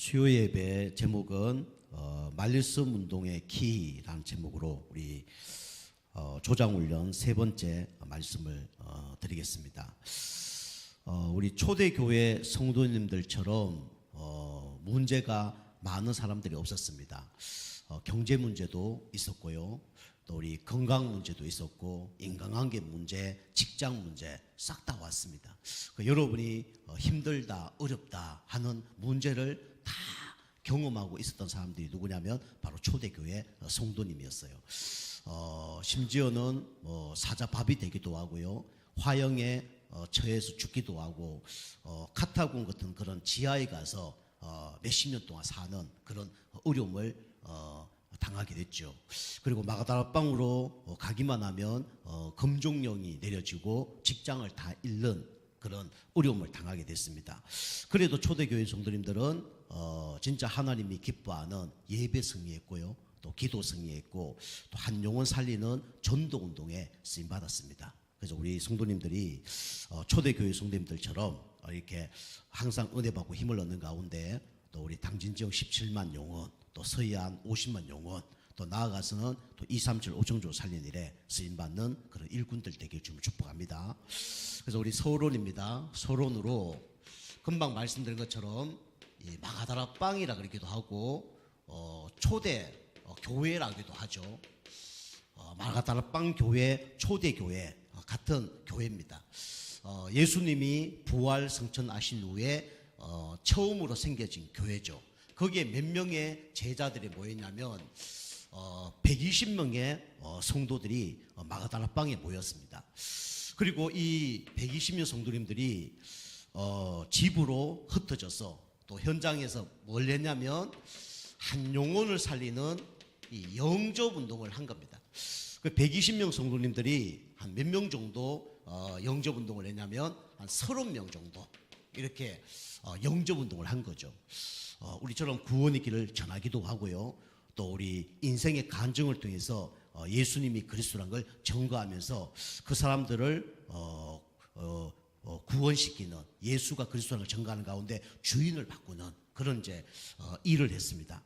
수요 예배 제목은 말씀 운동의 키라는 제목으로 우리 조장훈련 세 번째 말씀을 드리겠습니다. 우리 초대교회 성도님들처럼 문제가 많은 사람들이 없었습니다. 경제 문제도 있었고요. 또 우리 건강 문제도 있었고 인간관계 문제, 직장 문제 싹 다 왔습니다. 여러분이 힘들다, 어렵다 하는 문제를 다 경험하고 있었던 사람들이 누구냐면 바로 초대교회 성도님이었어요. 심지어는 사자밥이 되기도 하고요. 화형에 처해서 죽기도 하고 카타군 같은 그런 지하에 가서 몇십 년 동안 사는 그런 어려움을 당하게 됐죠. 그리고 마가다락방으로 가기만 하면 금종령이 내려지고 직장을 다 잃는 그런 어려움을 당하게 됐습니다. 그래도 초대교회 성도님들은 진짜 하나님이 기뻐하는 예배 승리했고요. 또 기도 승리했고 또 한 영혼 살리는 전도운동에 쓰임받았습니다. 그래서 우리 성도님들이 초대교회 성도님들처럼 이렇게 항상 은혜 받고 힘을 얻는 가운데 또 우리 당진지역 17만 영혼, 또 서해안 50만 영혼, 또 나아가서는 또 237 오청조 살린 일에 쓰임받는 그런 일꾼들 되길 주님 축복합니다. 그래서 우리 서론입니다. 서론으로 금방 말씀드린 것처럼 이 마가다락방이라 그러기도 하고 초대 교회라기도 하죠. 마가다락방 교회, 초대교회 같은 교회입니다. 예수님이 부활 성천하신 후에 처음으로 생겨진 교회죠. 거기에 몇 명의 제자들이 모였냐면 120명의 성도들이 마가다락방에 모였습니다. 그리고 이 120명 성도님들이 집으로 흩어져서 또 현장에서 뭘 했냐면 한 영혼을 살리는 이 영접 운동을 한 겁니다. 그 120명 성도님들이 한 몇 명 정도 영접 운동을 했냐면 한 30명 정도 이렇게 영접 운동을 한 거죠. 우리처럼 구원의 길을 전하기도 하고요. 또 우리 인생의 간증을 통해서 예수님이 그리스도란 걸 증거하면서 그 사람들을 구원시키는, 예수가 그리스도라는 걸 증거하는 가운데 주인을 바꾸는 그런 이제 일을 했습니다.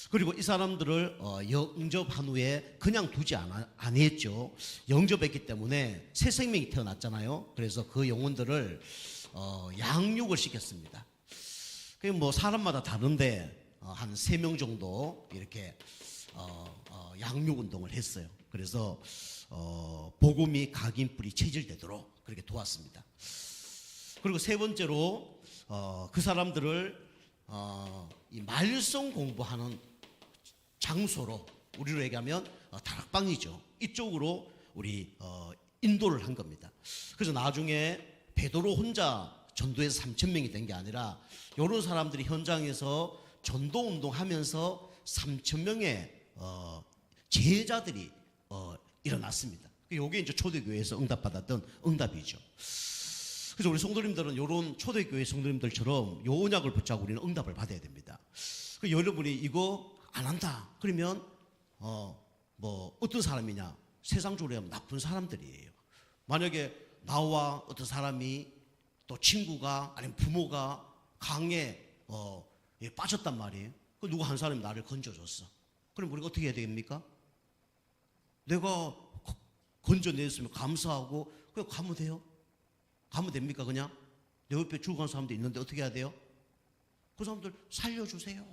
그리고 이 사람들을 영접한 후에 그냥 두지 않았죠. 영접했기 때문에 새 생명이 태어났잖아요. 그래서 그 영혼들을 양육을 시켰습니다. 그 뭐 사람마다 다른데 한 3명 정도 이렇게 양육 운동을 했어요. 그래서 복음이 각인 뿌리 체질되도록 그렇게 도왔습니다. 그리고 세 번째로 그 사람들을 이 말씀 공부하는 장소로, 우리로 얘기하면 다락방이죠. 이쪽으로 우리 인도를 한 겁니다. 그래서 나중에 베드로 혼자 전도해서 3,000명이 된 게 아니라 이런 사람들이 현장에서 전도 운동하면서 3,000명의 제자들이 일어났습니다. 이게 이제 초대교회에서 응답받았던 응답이죠. 그래서 우리 성도님들은 이런 초대교회 성도님들처럼 요 언약을 붙잡고 우리는 응답을 받아야 됩니다. 여러분이 이거 안 한다 그러면 뭐 어떤 사람이냐? 세상적으로 하면 나쁜 사람들이에요. 만약에 나와 어떤 사람이 또 친구가 아니면 부모가 강에 빠졌단 말이에요. 그 누구 한 사람이 나를 건져줬어. 그럼 우리가 어떻게 해야 됩니까? 내가 건져냈으면 감사하고 그냥 가면 돼요. 가면 됩니까? 그냥 내 옆에 죽어간 사람도 있는데 어떻게 해야 돼요? 그 사람들 살려주세요.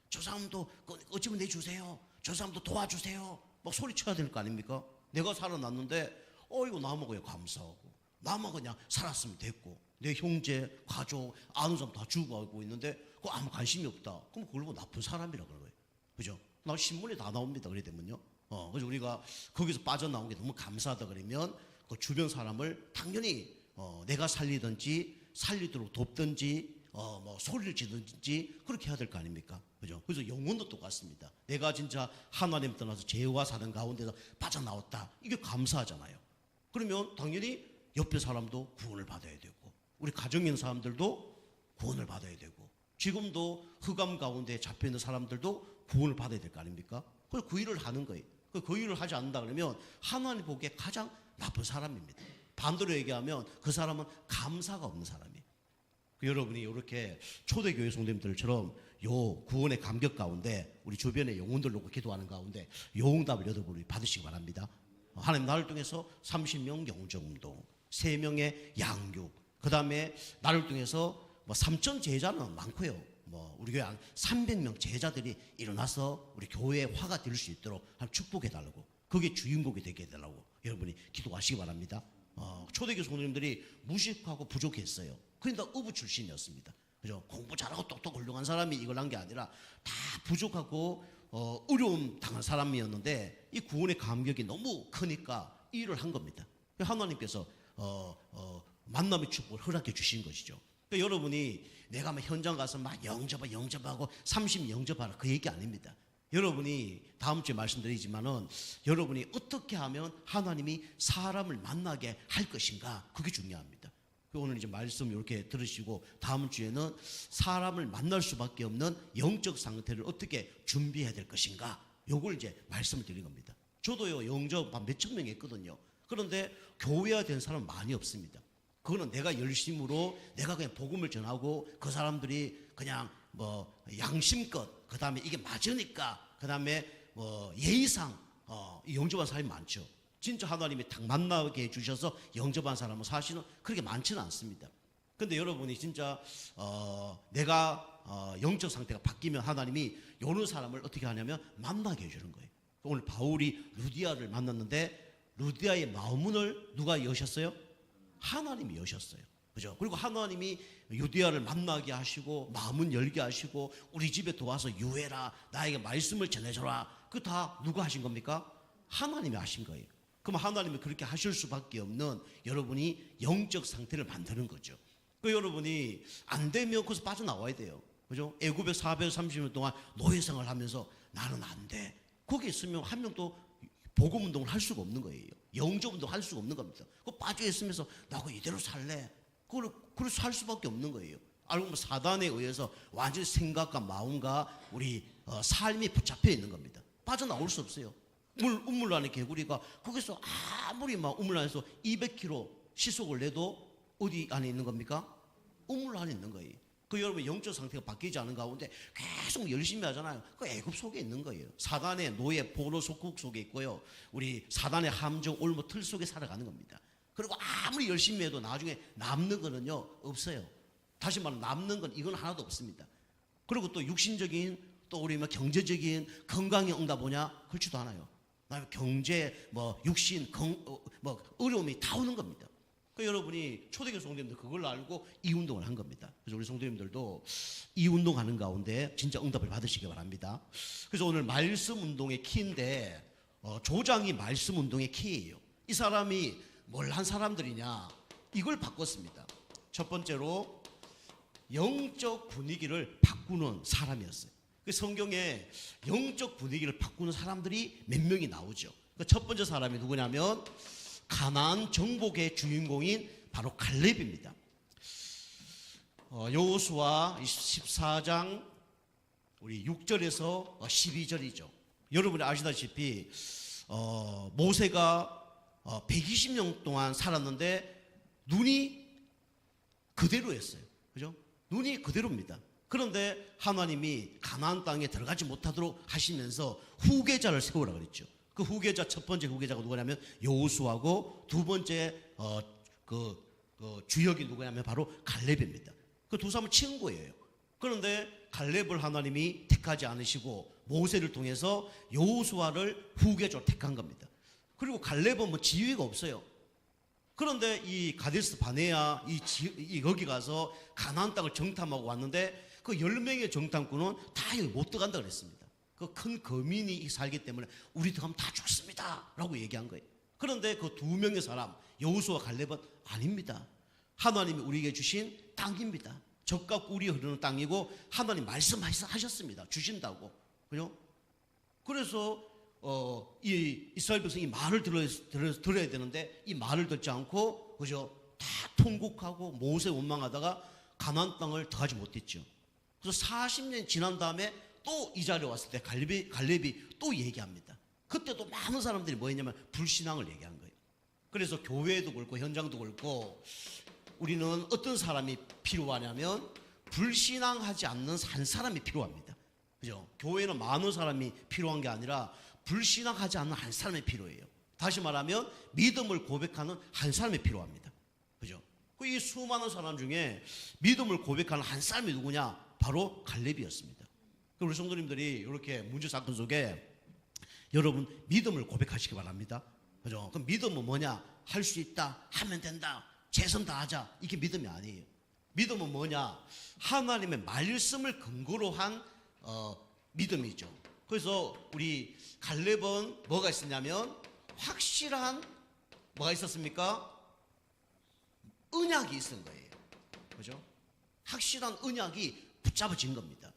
저 사람도 어찌면 내주세요. 저 사람도 도와주세요. 막 소리쳐야 될 거 아닙니까? 내가 살아났는데 이거 나만 그냥 감사하고 나만 그냥 살았으면 됐고 내 형제, 가족, 아는 사람 다 죽어가고 있는데 그거 아무 관심이 없다. 그럼 그걸 보고 나쁜 사람이라 그런 거예요. 그죠? 나 신문에 다 나옵니다. 그래 되면요. 그래서 우리가 거기서 빠져나온 게 너무 감사하다 그러면 그 주변 사람을 당연히 내가 살리든지 살리도록 돕든지 뭐 소리를 지든지 그렇게 해야 될 거 아닙니까? 그죠? 그래서 영혼도 똑같습니다. 내가 진짜 하나님 떠나서 죄와 사는 가운데서 빠져나왔다. 이게 감사하잖아요. 그러면 당연히 옆에 사람도 구원을 받아야 되고 우리 가정에 있는 사람들도 구원을 받아야 되고 지금도 흑암 가운데 잡혀있는 사람들도 구원을 받아야 될 거 아닙니까? 그래서 그 일을 하는 거예요. 그 일을 하지 않는다 그러면 하나님 보기에 가장 나쁜 사람입니다. 반대로 얘기하면 그 사람은 감사가 없는 사람이에요. 여러분이 이렇게 초대교회 성도님들처럼 요 구원의 감격 가운데 우리 주변의 영혼들 놓고 기도하는 가운데 요 응답을 여러분이 받으시기 바랍니다. 하나님 나를 통해서 30명 영정운동, 3명의 양육, 그 다음에 나를 통해서 3천 제자는 많고요. 우리 교회 한 300명 제자들이 일어나서 우리 교회의 화가 될 수 있도록 축복해 달라고, 그게 주인공이 되게 해달라고 여러분이 기도하시기 바랍니다. 초대교회 성도님들이 무식하고 부족했어요. 그런데 어부 출신이었습니다. 그죠? 공부 잘하고 똑똑 훌륭한 사람이 이걸 한 게 아니라 다 부족하고 어려움 당한 사람이었는데 이 구원의 감격이 너무 크니까 이 일을 한 겁니다. 하나님께서 만남의 축복을 허락해 주신 것이죠. 그러니까 여러분이 내가 막 현장 가서 막 영접하고 30 영접하라 그 얘기 아닙니다. 여러분이 다음 주에 말씀드리지만은 여러분이 어떻게 하면 하나님이 사람을 만나게 할 것인가, 그게 중요합니다. 오늘 이제 말씀 이렇게 들으시고 다음 주에는 사람을 만날 수밖에 없는 영적 상태를 어떻게 준비해야 될 것인가, 요걸 이제 말씀을 드린 겁니다. 저도요 영접 한 몇천 명 했거든요. 그런데 교회화된 사람은 많이 없습니다. 그거는 내가 열심으로 내가 그냥 복음을 전하고 그 사람들이 그냥 양심껏, 그 다음에 이게 맞으니까, 그 다음에 예의상 영접한 사람이 많죠. 진짜 하나님이 딱 만나게 해주셔서 영접한 사람은 사실은 그렇게 많지는 않습니다. 근데 여러분이 진짜 내가 영적 상태가 바뀌면 하나님이 요런 사람을 어떻게 하냐면 만나게 해주는 거예요. 오늘 바울이 루디아를 만났는데 루디아의 마음문을 누가 여셨어요? 하나님이 여셨어요. 그죠? 그리고 하나님이 유디아를 만나게 하시고 마음은 열게 하시고 우리 집에 도와서 유해라, 나에게 말씀을 전해줘라, 그 다 누가 하신 겁니까? 하나님이 하신 거예요. 그럼 하나님이 그렇게 하실 수밖에 없는 여러분이 영적 상태를 만드는 거죠. 그 여러분이 안 되면 거기서 빠져나와야 돼요. 그죠? 애굽에 430년 동안 노예생활을 하면서 나는 안 돼. 거기 있으면 한 명도 복음 운동을 할 수가 없는 거예요. 영접 운동을 할 수가 없는 겁니다. 그 빠져 있으면서 나 이대로 살래. 그걸 살 수밖에 없는 거예요. 알고 보면 사단에 의해서 완전히 생각과 마음과 우리 삶이 붙잡혀 있는 겁니다. 빠져나올 수 없어요. 우물 안에 개구리가 거기서 아무리 막 우물 안에서 200km 시속을 내도 어디 안에 있는 겁니까? 우물 안에 있는 거예요. 그 여러분 영적 상태가 바뀌지 않은 가운데 계속 열심히 하잖아요. 그 애굽 속에 있는 거예요. 사단의 노예 포로 속국 속에 있고요. 우리 사단의 함정 올무 틀 속에 살아가는 겁니다. 그리고 아무리 열심히 해도 나중에 남는 거는요 없어요. 다시 말하면 남는 건 이건 하나도 없습니다. 그리고 또 육신적인 또 우리 경제적인 건강의 응답 뭐냐? 그렇지도 않아요. 경제 육신 어려움이 다 오는 겁니다. 그러니까 여러분이 초대교회 성도님들 그걸 알고 이 운동을 한 겁니다. 그래서 우리 성도님들도 이 운동하는 가운데 진짜 응답을 받으시기 바랍니다. 그래서 오늘 말씀 운동의 키인데 조장이 말씀 운동의 키예요. 이 사람이 뭘 한 사람들이냐, 이걸 바꿨습니다. 첫 번째로 영적 분위기를 바꾸는 사람이었어요. 그 성경에 영적 분위기를 바꾸는 사람들이 몇 명이 나오죠. 그 첫 번째 사람이 누구냐면 가나안 정복의 주인공인 바로 갈렙입니다. 여호수아 14장 우리 6절에서 12절이죠. 여러분이 아시다시피 모세가 120년 동안 살았는데 눈이 그대로였어요. 그죠? 눈이 그대로입니다. 그런데 하나님이 가나안 땅에 들어가지 못하도록 하시면서 후계자를 세우라 그랬죠. 그 후계자, 첫 번째 후계자가 누구냐면 여호수아고, 두 번째 주역이 누구냐면 바로 갈렙입니다. 그 두 사람은 친구예요. 그런데 갈렙을 하나님이 택하지 않으시고 모세를 통해서 여호수아를 후계자로 택한 겁니다. 그리고 갈렙은 지위가 없어요. 그런데 이 가데스 바네아 거기 가서 가나안 땅을 정탐하고 왔는데 그 10명의 정탐꾼은 다 여기 못 들어간다 그랬습니다. 그 큰 거민이 살기 때문에 우리 들어가면 다 죽습니다 라고 얘기한 거예요. 그런데 그 2명의 사람 여호수아 갈렙은 아닙니다. 하나님이 우리에게 주신 땅입니다. 젖과 꿀이 흐르는 땅이고 하나님 말씀하셨습니다. 주신다고. 그죠? 그래서 이 이스라엘 백성이 말을 들어야 되는데 이 말을 듣지 않고 그죠? 다 통곡하고 모세 원망하다가 가나안 땅을 들어가지 못했죠. 그래서 40년 지난 다음에 또 이 자리에 왔을 때 갈렙이 또 얘기합니다. 그때도 많은 사람들이 뭐 했냐면 불신앙을 얘기한 거예요. 그래서 교회도 그렇고 현장도 그렇고 우리는 어떤 사람이 필요하냐면 불신앙하지 않는 한 사람이 필요합니다. 그죠? 교회는 많은 사람이 필요한 게 아니라 불신앙하지 않는 한 사람이 필요해요. 다시 말하면 믿음을 고백하는 한 사람이 필요합니다. 그죠? 이 수많은 사람 중에 믿음을 고백하는 한 사람이 누구냐? 바로 갈렙이었습니다. 우리 성도님들이 이렇게 문제 사건 속에 여러분 믿음을 고백하시기 바랍니다. 그죠? 그럼 믿음은 뭐냐? 할 수 있다, 하면 된다, 최선 다하자. 이게 믿음이 아니에요. 믿음은 뭐냐? 하나님의 말씀을 근거로 한 믿음이죠. 그래서 우리 갈렙은 뭐가 있었냐면 확실한 뭐가 있었습니까? 언약이 있은 거예요. 그죠? 확실한 언약이 붙잡아진 겁니다.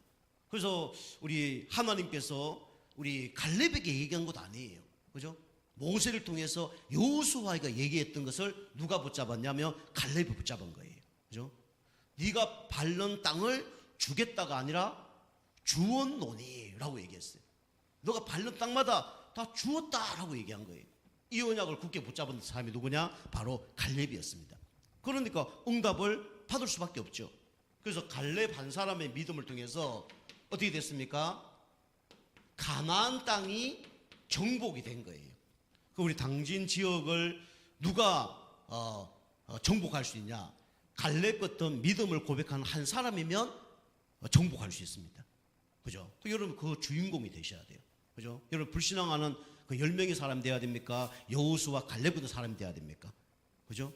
그래서 우리 하나님께서 우리 갈렙에게 얘기한 것도 아니에요. 그죠? 모세를 통해서 여호수아가 얘기했던 것을 누가 붙잡았냐면 갈렙이 붙잡은 거예요. 그죠? 네가 밟는 땅을 주겠다가 아니라 주었노니라고 얘기했어요. 너가 밟는 땅마다 다 주었다라고 얘기한 거예요. 이 언약을 굳게 붙잡은 사람이 누구냐? 바로 갈렙이었습니다. 그러니까 응답을 받을 수밖에 없죠. 그래서 갈렙 한 사람의 믿음을 통해서 어떻게 됐습니까? 가나안 땅이 정복이 된 거예요. 우리 당진 지역을 누가 정복할 수 있냐? 갈렙 같은 믿음을 고백하는 한 사람이면 정복할 수 있습니다. 그죠? 여러분 그 주인공이 되셔야 돼요. 그죠? 여러분 불신앙하는 그 10명의 사람 돼야 됩니까? 여호수아 갈렙 같은 사람이 돼야 됩니까? 그죠?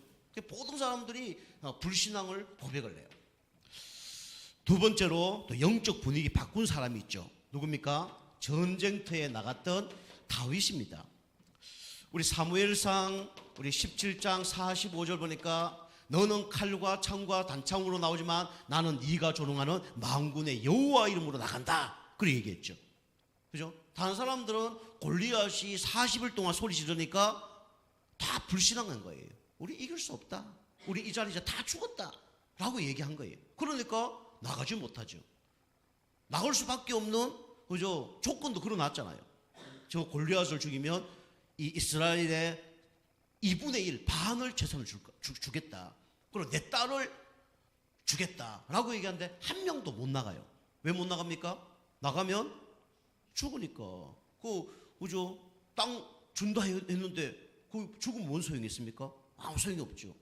모든 사람들이 불신앙을 고백을 해요. 두 번째로 또 영적 분위기 바꾼 사람이 있죠. 누굽니까? 전쟁터에 나갔던 다윗입니다. 우리 사무엘상 우리 17장 45절 보니까 너는 칼과 창과 단창으로 나오지만 나는 네가 조롱하는 만군의 여호와 이름으로 나간다. 그렇게 얘기했죠. 그죠? 다른 사람들은 골리앗이 40일 동안 소리 지르니까 다 불신앙한 거예요. 우리 이길 수 없다. 우리 이 자리 이제 다 죽었다. 라고 얘기한 거예요. 그러니까 나가지 못하죠. 나갈 수밖에 없는 그죠? 조건도 걸어놨잖아요. 저 골리앗을 죽이면 이 이스라엘의 2분의 1 반을 재산을 주겠다. 그리고 내 딸을 주겠다라고 얘기하는데 한 명도 못 나가요. 왜 못 나갑니까? 나가면 죽으니까. 그죠? 땅 준다 했는데 그 죽으면 뭔 소용이 있습니까? 아무 소용이 없죠.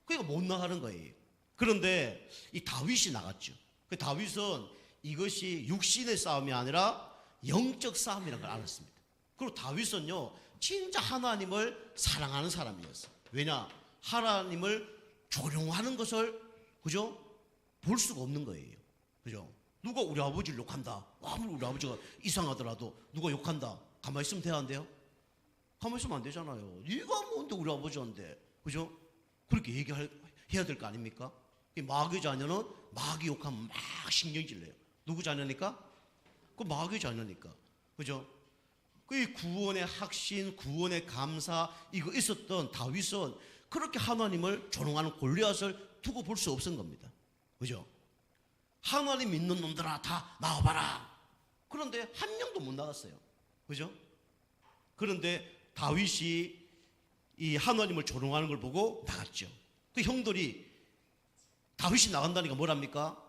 그러니까 못 나가는 거예요. 그런데 이 다윗이 나갔죠. 그 다윗은 이것이 육신의 싸움이 아니라 영적 싸움이라는 걸 알았습니다. 그리고 다윗은요 진짜 하나님을 사랑하는 사람이었어요. 왜냐? 하나님을 조롱하는 것을 그죠? 볼 수가 없는 거예요. 그죠? 누가 우리 아버지를 욕한다. 아무리 우리 아버지가 이상하더라도 누가 욕한다. 가만히 있으면 돼야 안 돼요? 가만히 있으면 안 되잖아요. 네가 뭔데 우리 아버지한테. 그죠? 그렇게 얘기해야 될 거 아닙니까? 마귀 자녀는 마귀 욕하면 막 신경질 내요. 누구 자녀니까? 그 마귀 자녀니까. 그죠? 그 구원의 확신, 구원의 감사 이거 있었던 다윗은 그렇게 하나님을 조롱하는 골리앗을 두고 볼 수 없은 겁니다. 그죠? 하나님 믿는 놈들아 다 나와봐라. 그런데 한 명도 못 나갔어요. 그죠? 그런데 다윗이 이 하나님을 조롱하는 걸 보고 나갔죠. 그 형들이 다윗이 나간다니까 뭐랍니까?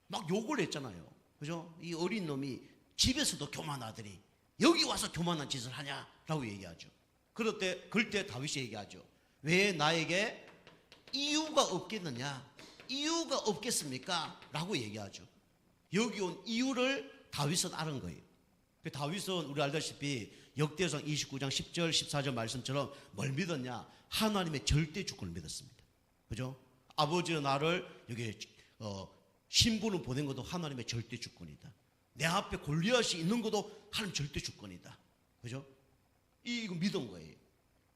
막 욕을 했잖아요. 그죠? 이 어린 놈이 집에서도 교만하더니 여기 와서 교만한 짓을 하냐라고 얘기하죠. 그럴 때 다윗이 얘기하죠. 왜 나에게 이유가 없겠느냐? 이유가 없겠습니까? 라고 얘기하죠. 여기 온 이유를 다윗은 아는 거예요. 다윗은 우리 알다시피 역대상 29장 10절 14절 말씀처럼 뭘 믿었냐? 하나님의 절대 주권을 믿었습니다. 그죠? 아버지가 나를 여기 신부는 보낸 것도 하나님의 절대 주권이다. 내 앞에 골리앗이 있는 것도 하나님 절대 주권이다. 그죠? 이거 믿은 거예요.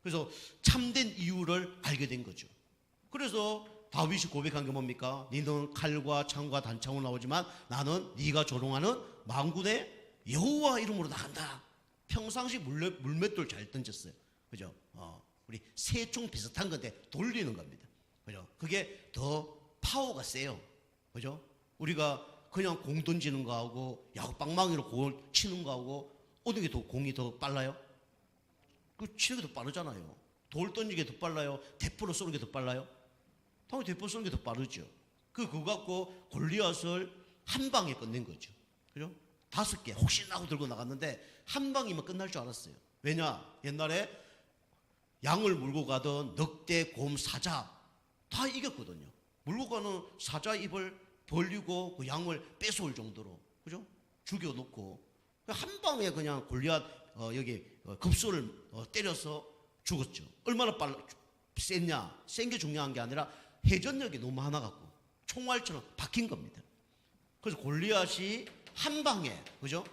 그래서 참된 이유를 알게 된 거죠. 그래서 다윗이 고백한 게 뭡니까? 너는 칼과 창과 단창으로 나오지만 나는 네가 조롱하는 만군의 여호와 이름으로 나간다. 평상시 물맷돌 잘 던졌어요. 그죠? 우리 새총 비슷한 건데 돌리는 겁니다. 그죠? 그게 더 파워가 세요. 그죠? 우리가 그냥 공 던지는 거하고 야구 빵망이로 공을 치는 거하고 어느 게 더 공이 더 빨라요? 그 치는 게 더 빠르잖아요. 돌 던지는 게 더 빨라요? 대포로 쏘는 게 더 빨라요? 당연히 대포 쏘는 게 더 빠르죠. 그거 갖고 골리앗을 한 방에 끝낸 거죠. 그죠? 5개 혹시나 하고 들고 나갔는데 한 방이면 끝날 줄 알았어요. 왜냐? 옛날에 양을 물고 가던 늑대, 곰, 사자 다 이겼거든요. 물고 가는 사자 입을 벌리고 그 양을 뺏어올 정도로, 그죠? 죽여놓고 한 방에 그냥 골리앗 여기 급소를 때려서 죽었죠. 얼마나 셌냐? 센 게 중요한 게 아니라 회전력이 너무 많아 갖고 총알처럼 박힌 겁니다. 그래서 골리앗이 한 방에, 그죠?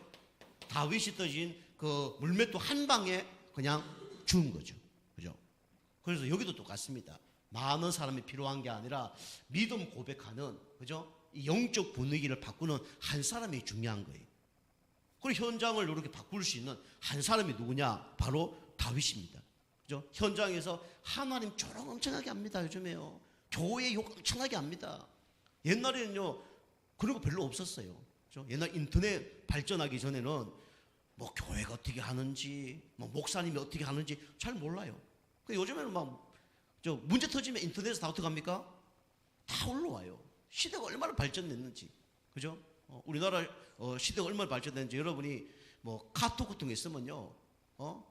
다윗이 떠진 그 물맷도 한 방에 그냥 죽은 거죠. 그죠? 그래서 여기도 똑같습니다. 많은 사람이 필요한 게 아니라 믿음 고백하는, 그죠? 이 영적 분위기를 바꾸는 한 사람이 중요한 거예요. 그리고 현장을 이렇게 바꿀 수 있는 한 사람이 누구냐? 바로 다윗입니다. 그죠? 현장에서 하나님 조롱 엄청나게 합니다. 요즘에요. 교회 욕 엄청나게 합니다. 옛날에는요, 그런 거 별로 없었어요. 그죠? 옛날 인터넷 발전하기 전에는 뭐 교회가 어떻게 하는지, 뭐 목사님이 어떻게 하는지 잘 몰라요. 요즘에는 막 문제 터지면 인터넷에서 다 어떻게 합니까? 다 올라와요. 시대가 얼마나 발전됐는지, 그죠? 우리나라 시대가 얼마나 발전됐는지 여러분이 뭐 카톡 같은 거 있으면요, 뭐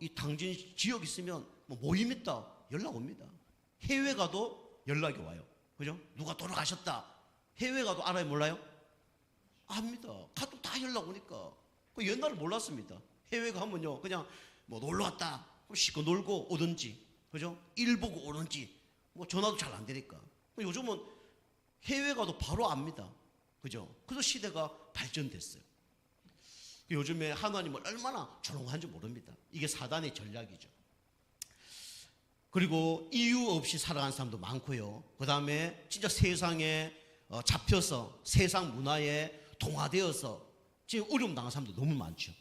이 당진 지역 있으면 뭐 모임 있다 연락 옵니다. 해외 가도 연락이 와요. 그죠? 누가 돌아가셨다. 해외 가도 알아요, 몰라요? 압니다. 카톡 다 연락 오니까. 옛날에 몰랐습니다. 해외 가면요, 그냥 뭐 놀러 왔다. 그럼 시고 놀고 오든지, 그죠? 일 보고 오든지, 뭐 전화도 잘 안 되니까. 요즘은 해외 가도 바로 압니다. 그죠? 그래서 시대가 발전됐어요. 요즘에 하나님을 얼마나 조롱한지 모릅니다. 이게 사단의 전략이죠. 그리고 이유 없이 살아가는 사람도 많고요. 그 다음에 진짜 세상에 잡혀서 세상 문화에 동화되어서 지금 어려움 당한 사람도 너무 많죠.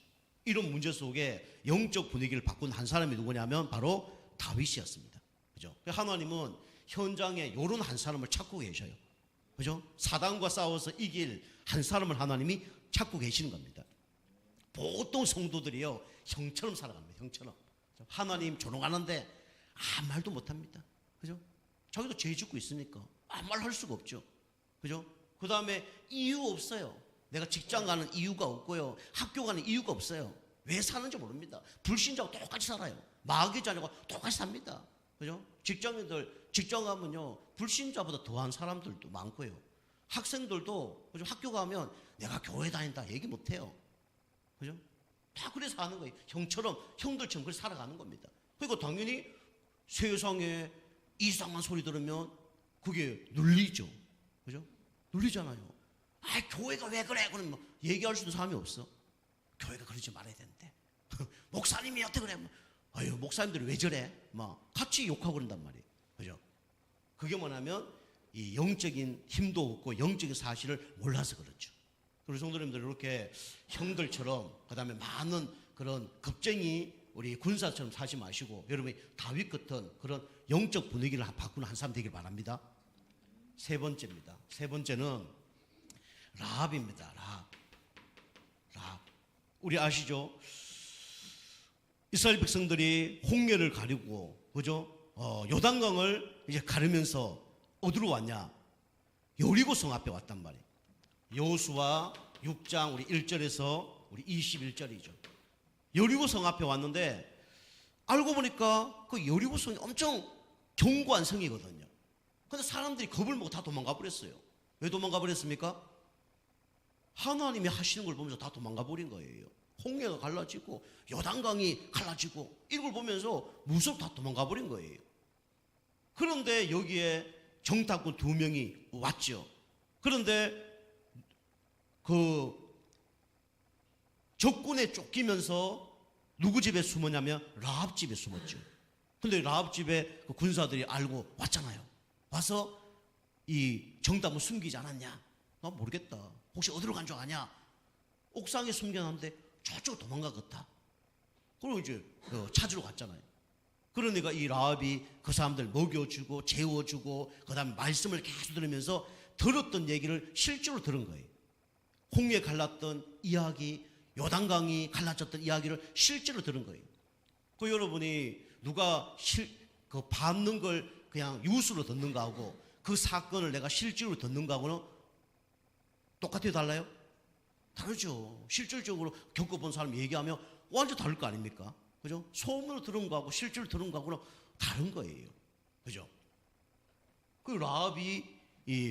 이런 문제 속에 영적 분위기를 바꾼 한 사람이 누구냐면 바로 다윗이었습니다. 그죠? 하나님은 현장에 이런 한 사람을 찾고 계셔요. 그죠? 사단과 싸워서 이길 한 사람을 하나님이 찾고 계시는 겁니다. 보통 성도들이요, 형처럼 살아갑니다. 형처럼. 하나님 조롱하는데 아무 말도 못합니다. 그죠? 자기도 죄 짓고 있으니까 아무 말 할 수가 없죠. 그죠? 그 다음에 이유 없어요. 내가 직장 가는 이유가 없고요. 학교 가는 이유가 없어요. 왜 사는지 모릅니다. 불신자하고 똑같이 살아요. 마귀자녀가 똑같이 삽니다. 그죠? 직장인들, 직장 가면요, 불신자보다 더한 사람들도 많고요. 학생들도, 그죠? 학교 가면 내가 교회 다닌다 얘기 못 해요. 그죠? 다 그래서 사는 거예요. 형처럼, 형들처럼 그렇게 살아가는 겁니다. 그리고 당연히 세상에 이상한 소리 들으면 그게 눌리죠. 그죠? 눌리잖아요. 아, 교회가 왜 그래? 그러면 뭐 얘기할 수 있는 사람이 없어. 교회가 그러지 말아야 되는데. 목사님이 어떻게 그래? 아유, 목사님들이 왜 저래? 막 같이 욕하고 그런단 말이에요. 그죠? 그게 뭐냐면 이 영적인 힘도 없고 영적인 사실을 몰라서 그렇죠. 그래서 성도님들 이렇게 형들처럼 그다음에 많은 그런 겁쟁이 우리 군사처럼 사지 마시고 여러분이 다윗 같은 그런 영적 분위기를 바꾸는 한 사람 되길 바랍니다. 세 번째입니다. 세 번째는 라합입니다. 라합. 우리 아시죠? 이스라엘 백성들이 홍해를 가리고, 그죠? 요단강을 이제 가르면서 어디로 왔냐? 여리고 성 앞에 왔단 말이에요. 여호수아 6장 우리 1절에서 우리 21절이죠. 여리고 성 앞에 왔는데 알고 보니까 그 여리고 성이 엄청 견고한 성이거든요. 근데 사람들이 겁을 먹고 다 도망가 버렸어요. 왜 도망가 버렸습니까? 하나님이 하시는 걸 보면서 다 도망가 버린 거예요. 홍해가 갈라지고 요단강이 갈라지고 이런 걸 보면서 무섭게 다 도망가 버린 거예요. 그런데 여기에 정탐꾼 2명이 왔죠. 그런데 그 적군에 쫓기면서 누구 집에 숨었냐면 라합 집에 숨었죠. 근데 라합 집에 그 군사들이 알고 왔잖아요. 와서 이 정탐을 숨기지 않았냐? 나 모르겠다. 혹시 어디로 간 줄 아냐? 옥상에 숨겨놨는데 저쪽 도망가겠다. 그리고 이제 찾으러 갔잖아요. 그러니까 이 라합이 그 사람들 먹여주고 재워주고 그 다음에 말씀을 계속 들으면서 들었던 얘기를 실제로 들은 거예요. 홍해 갈랐던 이야기, 요단강이 갈라졌던 이야기를 실제로 들은 거예요. 그 여러분이 누가 그 받는 걸 그냥 뉴스로 듣는 거하고 그 사건을 내가 실제로 듣는 거하고는 똑같아요, 달라요? 다르죠. 실질적으로 겪어본 사람이 얘기하면 완전 다를 거 아닙니까? 그죠? 소문으로 들은 거하고 실제로 들은 거하고는 다른 거예요. 그죠? 그 라합이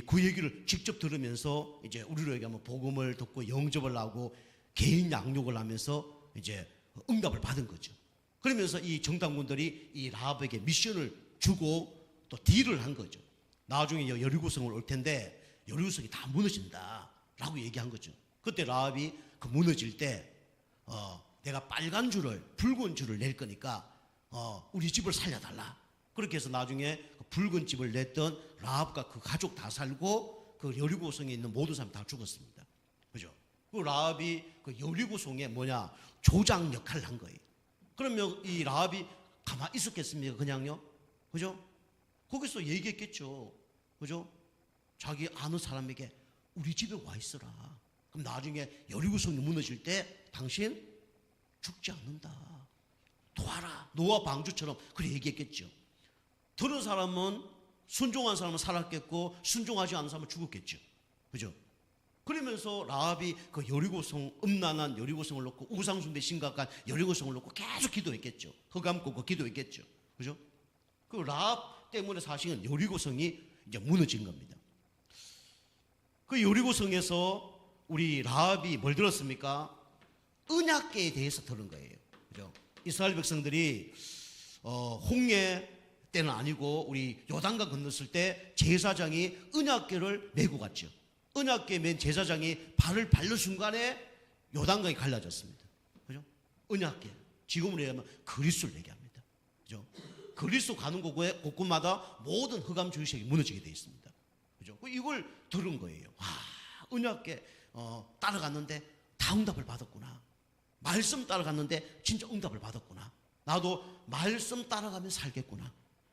그 얘기를 직접 들으면서 이제 우리로 얘기하면 복음을 듣고 영접을 하고 개인 양육을 하면서 이제 응답을 받은 거죠. 그러면서 이 정탐꾼들이 이 라합에게 미션을 주고 또 딜을 한 거죠. 나중에 여리고성을 올 텐데 여리고성이 다 무너진다라고 얘기한 거죠. 그때 라합이 그 무너질 때 내가 빨간 줄을 붉은 줄을 낼 거니까 우리 집을 살려달라. 그렇게 해서 나중에 그 붉은 집을 냈던 라합과 그 가족 다 살고 그 여리고성에 있는 모든 사람 다 죽었습니다. 그죠? 그 라합이 그 여리고성에 뭐냐 조장 역할을 한 거예요. 그러면 이 라합이 가만히 있었겠습니까? 그냥요? 그죠? 거기서 얘기했겠죠. 그죠? 자기 아는 사람에게 우리 집에 와 있어라. 그럼 나중에 여리고성이 무너질 때 당신 죽지 않는다. 도와라. 노아 방주처럼 그렇게 얘기했겠죠. 들은 사람은 순종한 사람은 살았겠고 순종하지 않은 사람은 죽었겠죠. 그죠? 그러면서 라합이 그 여리고성 음란한 여리고성을 놓고 우상숭배 심각한 여리고성을 놓고 계속 기도했겠죠. 흑암 꽂고 기도했겠죠. 그죠? 그 라합 때문에 사실은 여리고성이 이제 무너진 겁니다. 그 여리고성에서 우리 라합이 뭘 들었습니까? 언약궤에 대해서 들은 거예요. 그죠? 이스라엘 백성들이 홍해 때는 아니고 우리 요단강 건넜을 때 제사장이 언약궤를 메고 갔죠. 언약궤 맨 제사장이 발을 밟는 순간에 요단강이 갈라졌습니다. 그죠? 언약궤. 지금으로 얘기하면 그리스도를 얘기합니다. 그죠? 그리스도 가는 곳마다 모든 흑암 주의식이 무너지게 되어 있습니다. 그죠? 이걸 들은 거예요. 언약궤 따라갔는데 다 응답을 받았구나. 말씀 따라갔는데 진짜 응답을 받았구나. 나도 말씀 따라가면 살겠구나.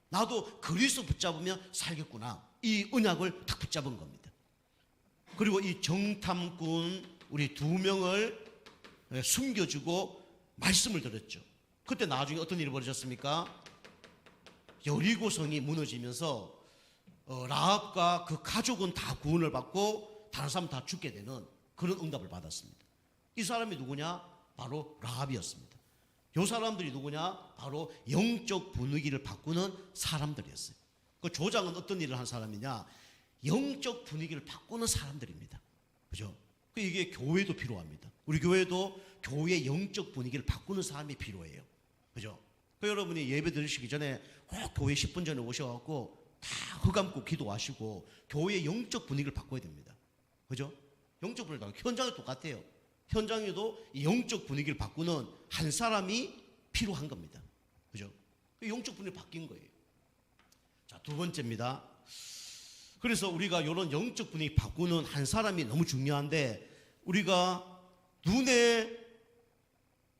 나도 그리스도 붙잡으면 살겠구나. 이 언약을 딱 붙잡은 겁니다. 그리고 이 정탐꾼 우리 2명을 숨겨주고 말씀을 들었죠. 그때 나중에 어떤 일이 벌어졌습니까? 여리고성이 무너지면서 라합과 그 가족은 다 구원을 받고 다른 사람 다 죽게 되는 그런 응답을 받았습니다. 이 사람이 누구냐? 바로 라합이었습니다. 이 사람들이 누구냐? 바로 영적 분위기를 바꾸는 사람들이었어요. 그 조장은 어떤 일을 한 사람이냐? 영적 분위기를 바꾸는 사람들입니다. 그죠? 이게 교회도 필요합니다. 우리 교회도 교회의 영적 분위기를 바꾸는 사람이 필요해요. 그죠? 여러분이 예배 드리시기 전에 꼭 교회 10분 전에 오셔갖고 다 흑암고 기도하시고 교회의 영적 분위기를 바꿔야 됩니다. 그죠? 영적 분위기 현장이 똑같아요. 현장에도 이 영적 분위기를 바꾸는 한 사람이 필요한 겁니다. 그죠? 영적 분위기 바뀐 거예요. 자, 2번째입니다. 그래서 우리가 이런 영적 분위기 바꾸는 한 사람이 너무 중요한데 우리가 눈에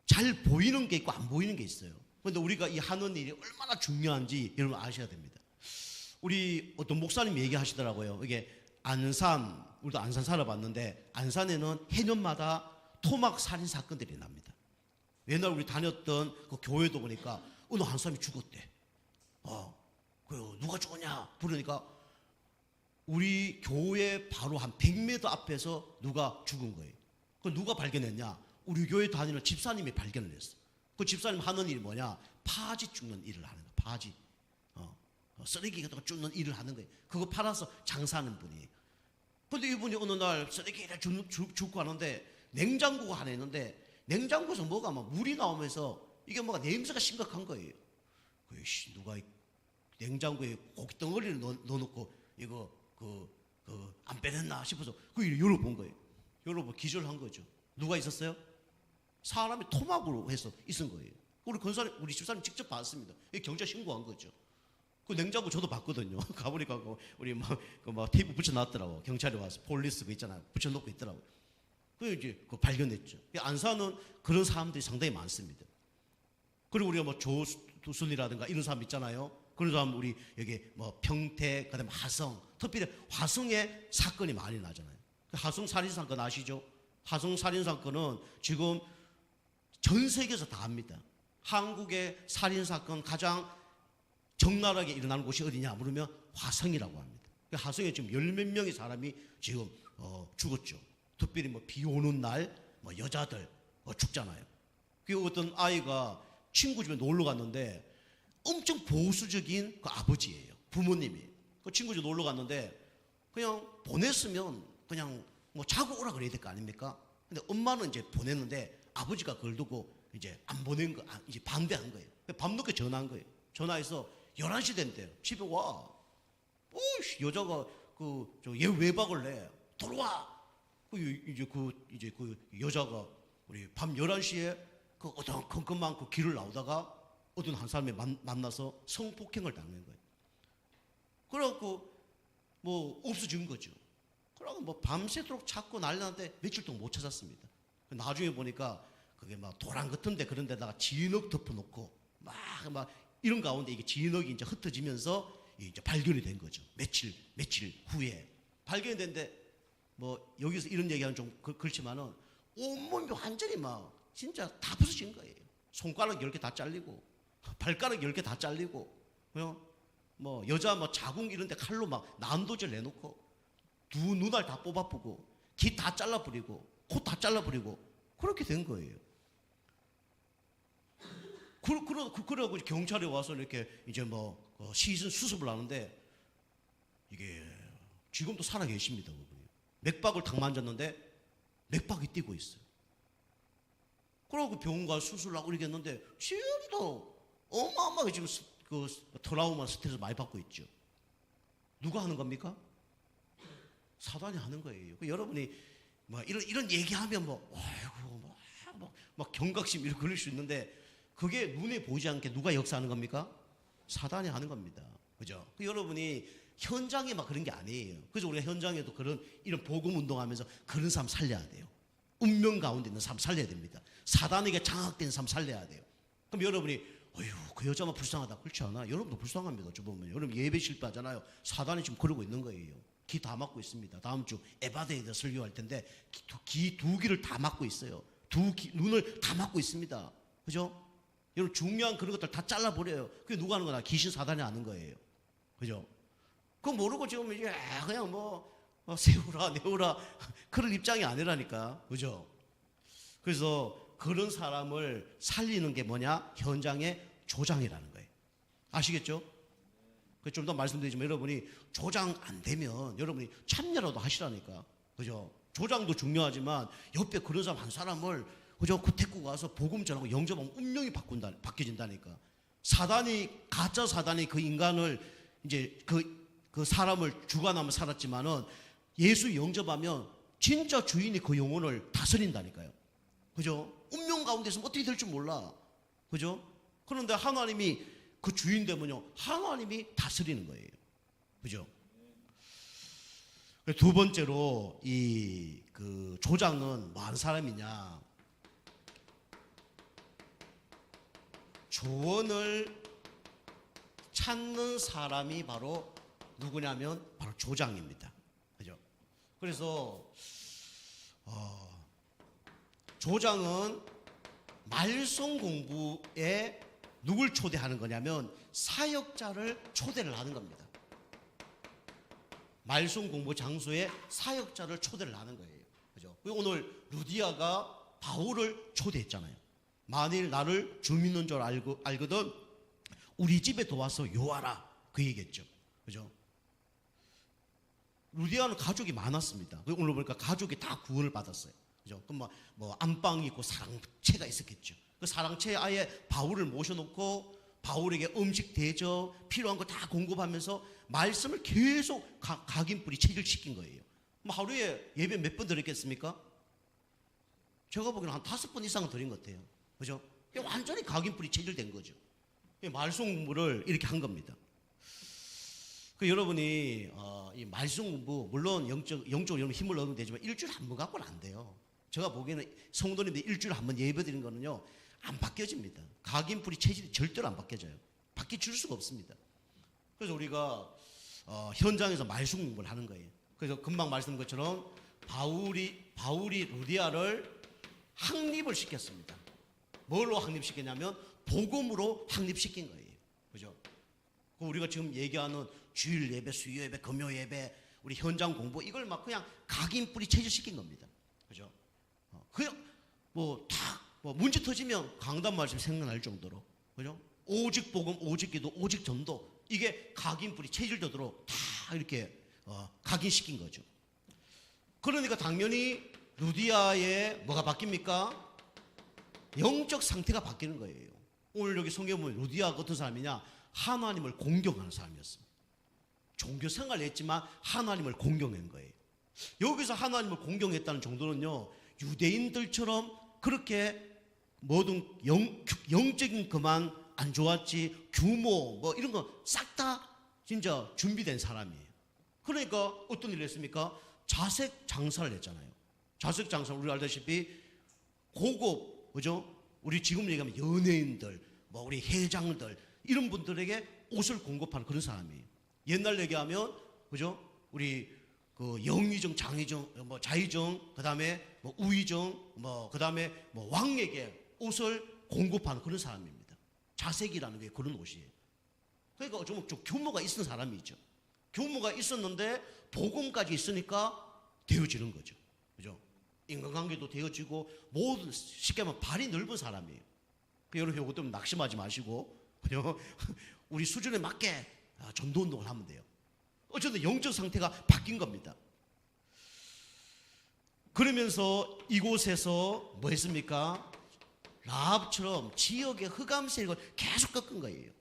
잘 보이는 게 있고 안 보이는 게 있어요. 그런데 우리가 이 하는 일이 얼마나 중요한지 여러분 아셔야 됩니다. 우리 어떤 목사님이 얘기하시더라고요. 이게 안산, 우리도 안산 살아봤는데 안산에는 해년마다 토막 살인 사건들이 납니다. 옛날 우리 다녔던 그 교회도 보니까 어느 한 사람이 죽었대. 누가 죽었냐? 부르니까 우리 교회 바로 한 100m 앞에서 누가 죽은 거예요. 그 누가 발견했냐? 우리 교회 다니는 집사님이 발견을 했어. 그 집사님 하는 일이 뭐냐? 파지 줍는 일을 하는 거예요. 파지. 쓰레기 같은 거 줍는 일을 하는 거예요. 그거 팔아서 장사하는 분이에요. 근데 이분이 어느 날 쓰레기를 줍고 하는데 냉장고가 하나 있는데 냉장고에서 뭐가 막 물이 나오면서 이게 뭐가 냄새가 심각한 거예요. 누가 냉장고에 고기 덩어리를 넣어놓고 이거 안 빼냈나 싶어서 그 일을 열어본 거예요. 열어보고 기절한 거죠. 누가 있었어요? 사람이 토막으로 해서 있은 거예요. 우리 집사님 직접 봤습니다. 경찰 신고한 거죠. 그 냉장고 저도 봤거든요. 가보니까 우리 테이프 붙여놨더라고. 경찰이 와서 폴리스 그 있잖아요. 붙여놓고 있더라고. 이제 발견했죠. 안산은 그런 사람들이 상당히 많습니다. 그리고 우리가 조순이라든가 이런 사람 있잖아요. 그런 사람 우리 여기 평택, 그다음에 화성, 특별히 화성에 사건이 많이 나잖아요. 화성 살인 사건 아시죠? 화성 살인 사건은 지금 전 세계에서 다 합니다. 한국의 살인 사건 가장 적나라하게 일어나는 곳이 어디냐 물으면 화성이라고 합니다. 화성에 지금 열 몇 명의 사람이 지금 죽었죠. 특별히 뭐 비 오는 날 뭐 여자들 죽잖아요. 그 어떤 아이가 친구 집에 놀러 갔는데 엄청 보수적인 그 아버지예요. 부모님이 그 친구 집에 놀러 갔는데 그냥 보냈으면 그냥 뭐 자고 오라 그래야 될 거 아닙니까? 근데 엄마는 이제 보냈는데 아버지가 그걸 두고 이제 안 보낸 거, 이제 반대한 거예요. 밤늦게 전화한 거예요. 전화해서 11시 된대요. 집에 와. 오이씨, 여자가 얘 외박을 내. 들어와. 이제 그 여자가 우리 밤 11시에 그 어떤 컴컴한 그 길을 나오다가 어떤 한 사람이 만나서 성폭행을 당한 거예요. 그래갖고 뭐 없어진 거죠. 그러고 뭐 밤새도록 찾고 난리 났는데 며칠 동안 못 찾았습니다. 나중에 보니까 그게 막 도랑 같은데 그런 데다가 진흙 덮어놓고 막 이런 가운데 이게 진흙이 이제 흩어지면서 이제 발견이 된 거죠. 며칠 후에 발견이 됐는데 뭐 여기서 이런 얘기하면 좀 그렇지만은 온몸이 완전히 막 진짜 다 부서진 거예요. 손가락 10개 다 잘리고 발가락 10개 다 잘리고 그냥 뭐 여자 뭐 자궁 이런 데 칼로 막 난도질 내놓고 두 눈알 다 뽑아보고 귀 다 잘라버리고 코 다 잘라버리고 그렇게 된 거예요. 그러고 경찰에 와서 이렇게 이제 뭐 시신 수습을 하는데 이게 지금도 살아 계십니다. 맥박을 탁 만졌는데 맥박이 뛰고 있어요. 그러고 병원 가서 수술하고 이러겠는데 지금도 어마어마하게 지금 그 트라우마 스트레스 많이 받고 있죠. 누가 하는 겁니까? 사단이 하는 거예요. 여러분이 뭐 이런 얘기하면 막 경각심 이렇게 걸릴 수 있는데 그게 눈에 보이지 않게 누가 역사하는 겁니까? 사단이 하는 겁니다. 그죠? 여러분이 현장에 막 그런 게 아니에요. 그래서 우리가 현장에도 이런 복음 운동하면서 그런 사람 살려야 돼요. 운명 가운데 있는 사람 살려야 됩니다. 사단에게 장악된 사람 살려야 돼요. 그럼 여러분이 어휴 그 여자만 불쌍하다 그렇지 않아? 여러분도 불쌍합니다. 저 보면 여러분 예배 실패하잖아요. 사단이 지금 그러고 있는 거예요. 귀 다 막고 있습니다. 다음 주 에바데에 대해서 설교할 텐데 귀 두 귀를 다 막고 있어요. 눈을 다 막고 있습니다. 그죠? 여러분 중요한 그런 것들 다 잘라버려요. 그게 누가 하는 거나 귀신 사단이 하는 거예요. 그죠? 그거 모르고 지금 이제 그냥 세우라 내우라 그런 입장이 아니라니까. 그죠? 그래서 그런 사람을 살리는 게 뭐냐? 현장의 조장이라는 거예요. 아시겠죠? 좀 더 말씀드리지만 여러분이 조장 안 되면 여러분이 참여라도 하시라니까. 그죠? 조장도 중요하지만 옆에 그런 사람 한 사람을 그죠? 그 데리고 가서 복음 전하고 영접하면 운명이 바뀌어진다니까. 가짜 사단이 그 인간을 이제 그 사람을 주관하며 살았지만은 예수 영접하면 진짜 주인이 그 영혼을 다스린다니까요. 그죠? 운명 가운데 있으면 어떻게 될 줄 몰라. 그죠? 그런데 하나님이 그 주인 되면요. 하나님이 다스리는 거예요. 그죠? 두 번째로 그 조장은 뭐 한 사람이냐? 조언을 찾는 사람이 바로 누구냐면 바로 조장입니다. 그죠? 그래서 조장은 말씀 공부에 누굴 초대하는 거냐면 사역자를 초대를 하는 겁니다. 말씀 공부 장소에 사역자를 초대를 하는 거예요. 그죠? 오늘 루디아가 바울을 초대했잖아요. 만일 나를 주 믿는 줄 알거든 우리 집에 도와서 요하라 그 얘기했죠. 그죠? 루디아는 가족이 많았습니다. 오늘 보니까 가족이 다 구원을 받았어요. 그죠? 그럼 뭐 안방이 있고 사랑채가 있었겠죠. 그 사랑채에 아예 바울을 모셔놓고 바울에게 음식 대접 필요한 거 다 공급하면서 말씀을 계속 각인뿌리 체질시킨 거예요. 하루에 예배 몇 번 드렸겠습니까? 제가 보기에는 한 5번 이상은 드린 것 같아요. 그죠? 완전히 각인뿌리 체질된 거죠. 말씀 공부를 이렇게 한 겁니다. 여러분이 이 말씀 공부 물론 영적으로 여러분 힘을 얻으면 되지만 일주일에 한 번 갖고는 안 돼요. 제가 보기에는 성도님들 일주일에 한 번 예배 드리는 거는요 안 바뀌어집니다. 각인뿌리 체질이 절대로 안 바뀌어져요. 바뀌어질 수가 없습니다. 그래서 우리가 현장에서 말씀 공부를 하는 거예요. 그래서 금방 말씀드린 것처럼 바울이 루디아를 확립을 시켰습니다. 뭘로 확립시켰냐면 복음으로 확립시킨 거예요. 그죠? 우리가 지금 얘기하는 주일 예배, 수요 예배, 금요 예배, 우리 현장 공부 이걸 막 그냥 각인뿌리 체질시킨 겁니다. 그죠? 그냥 뭐 문제 터지면 강단 말씀 생각날 정도로, 그죠? 오직 복음, 오직 기도, 오직 전도, 이게 각인뿌리 체질적으로 다 이렇게 각인시킨 거죠. 그러니까 당연히 루디아의 뭐가 바뀝니까? 영적 상태가 바뀌는 거예요. 오늘 여기 성경 보면 루디아가 어떤 사람이냐? 하나님을 공경하는 사람이었습니다. 종교 생활을 했지만 하나님을 공경한 거예요. 여기서 하나님을 공경했다는 정도는요, 유대인들처럼 그렇게 모든 영적인 것만 안 좋았지, 규모 뭐 이런 거 싹 다 진짜 준비된 사람이에요. 그러니까 어떤 일을 했습니까? 자색 장사를 했잖아요. 자색 장사, 우리 알다시피 고급, 그죠? 우리 지금 얘기하면 연예인들, 뭐 우리 회장들, 이런 분들에게 옷을 공급하는 그런 사람이에요. 옛날 얘기하면, 그죠? 우리 그 영의정, 장의정, 뭐 자의정, 그 다음에 뭐 우의정, 뭐 그 다음에 뭐 왕에게 옷을 공급하는 그런 사람입니다. 자색이라는 게 그런 옷이에요. 그러니까 좀 규모가 있는 사람이죠. 규모가 있었는데 복음까지 있으니까 되어지는 거죠. 그죠? 인간관계도 되어지고 모든, 쉽게 말하면 발이 넓은 사람이에요. 여러분 이것도 낙심하지 마시고, 그죠? 우리 수준에 맞게 전도 운동을 하면 돼요. 어쨌든 영적 상태가 바뀐 겁니다. 그러면서 이곳에서 뭐 했습니까? 라합처럼 지역의 흑암 세력을 계속 꺾은 거예요.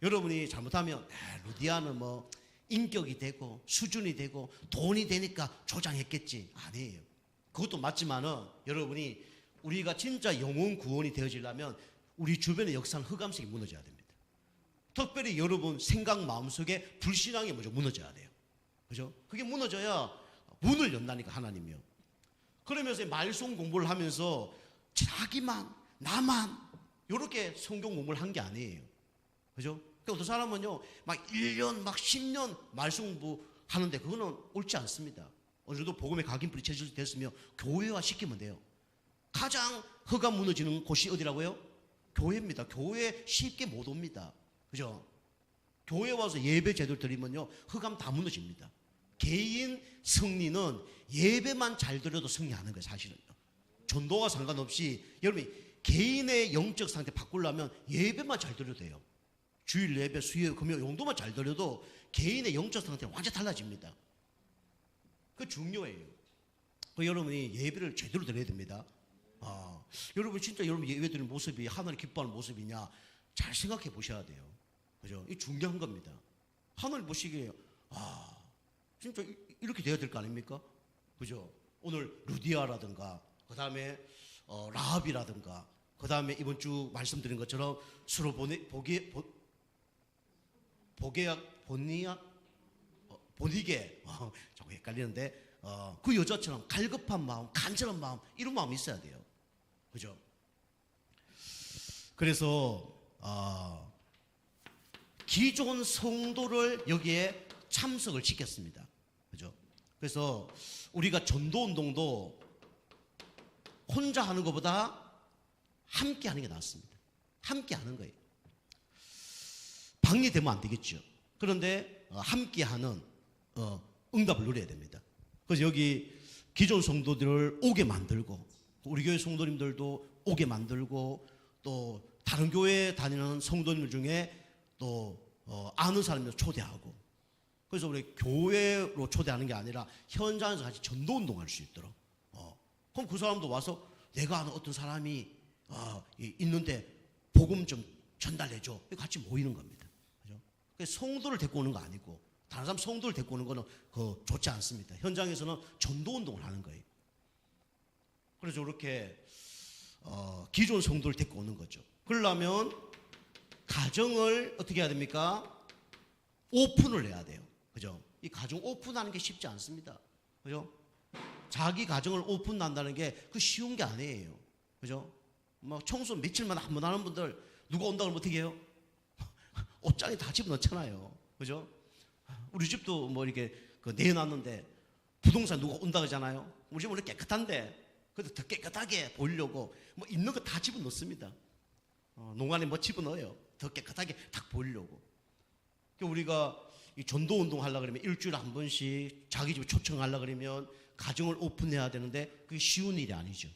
여러분이 잘못하면 루디아는 뭐 인격이 되고 수준이 되고 돈이 되니까 조장했겠지. 아니에요. 그것도 맞지만은 여러분이 우리가 진짜 영혼 구원이 되어지려면 우리 주변의 역사는 흑암색이 무너져야 됩니다. 특별히 여러분 생각 마음속에 불신앙이 먼저 무너져야 돼요. 그죠? 그게 무너져야 문을 연다니까, 하나님이요. 그러면서 말씀 공부를 하면서 자기만, 나만 이렇게 성경 공부를 한 게 아니에요. 그죠? 그러니까 어떤 사람은요, 막 1년, 막 10년 말씀 공부 하는데 그거는 옳지 않습니다. 어느 정도 복음의 각인뿌리 체질됐으면 교회화 시키면 돼요. 가장 흑암 무너지는 곳이 어디라고요? 교회입니다. 교회 쉽게 못 옵니다. 그죠? 교회 와서 예배 제대로 드리면요, 흑암 다 무너집니다. 개인 승리는 예배만 잘 드려도 승리하는 거예요, 사실은요. 전도와 상관없이 여러분이 개인의 영적 상태 바꾸려면 예배만 잘 드려도 돼요. 주일 예배, 수요, 금요 용도만 잘 드려도 개인의 영적 상태가 완전히 달라집니다. 그 중요해요. 그 여러분이 예배를 제대로 드려야 됩니다. 여러분 진짜 여러분 예배 드리는 모습이 하나님 기뻐하는 모습이냐 잘 생각해 보셔야 돼요. 그죠? 이 중요한 겁니다. 하나님 보시기에 진짜 이렇게 돼야 될 거 아닙니까? 그죠? 오늘 루디아라든가 그 다음에 라합이라든가 그 다음에 이번 주 말씀드린 것처럼 서로 보니게 자꾸 헷갈리는데 그 여자처럼 갈급한 마음, 간절한 마음, 이런 마음이 있어야 돼요. 그죠? 그래서 기존 성도를 여기에 참석을 시켰습니다. 그죠? 그래서 우리가 전도 운동도 혼자 하는 것보다 함께 하는 게 낫습니다. 함께 하는 거예요. 방해되면 안 되겠죠. 그런데 함께 하는 응답을 누려야 됩니다. 그래서 여기 기존 성도들을 오게 만들고 우리 교회 성도님들도 오게 만들고 또 다른 교회 다니는 성도님들 중에 또 아는 사람들 초대하고, 그래서 우리 교회로 초대하는 게 아니라 현장에서 같이 전도 운동할 수 있도록. 그럼 그 사람도 와서 내가 아는 어떤 사람이 있는데 복음 좀 전달해줘. 같이 모이는 겁니다. 그죠? 성도를 데리고 오는 거 아니고 다른 사람 성도를 데리고 오는 거는 좋지 않습니다. 현장에서는 전도 운동을 하는 거예요. 그래서 이렇게 기존 성도를 데리고 오는 거죠. 그러려면 가정을 어떻게 해야 됩니까? 오픈을 해야 돼요. 그죠? 이 가정 오픈하는 게 쉽지 않습니다. 그죠? 자기 가정을 오픈한다는 게 그 쉬운 게 아니에요. 그죠? 뭐 청소 며칠마다 한 번 하는 분들 누가 온다 그러면 어떻게 해요? 옷장에 다 집어넣잖아요. 그죠? 우리 집도 뭐 이렇게 내놨는데 부동산 누가 온다 그러잖아요. 우리 집은 원래 깨끗한데 그래도 더 깨끗하게 보이려고 뭐 있는 거 다 집어넣습니다. 농안에 뭐 집어넣어요. 더 깨끗하게 딱 보이려고. 우리가 이 전도 운동 하려고 그러면 일주일에 한 번씩 자기 집에 초청하려고 그러면 가정을 오픈해야 되는데 그게 쉬운 일이 아니죠.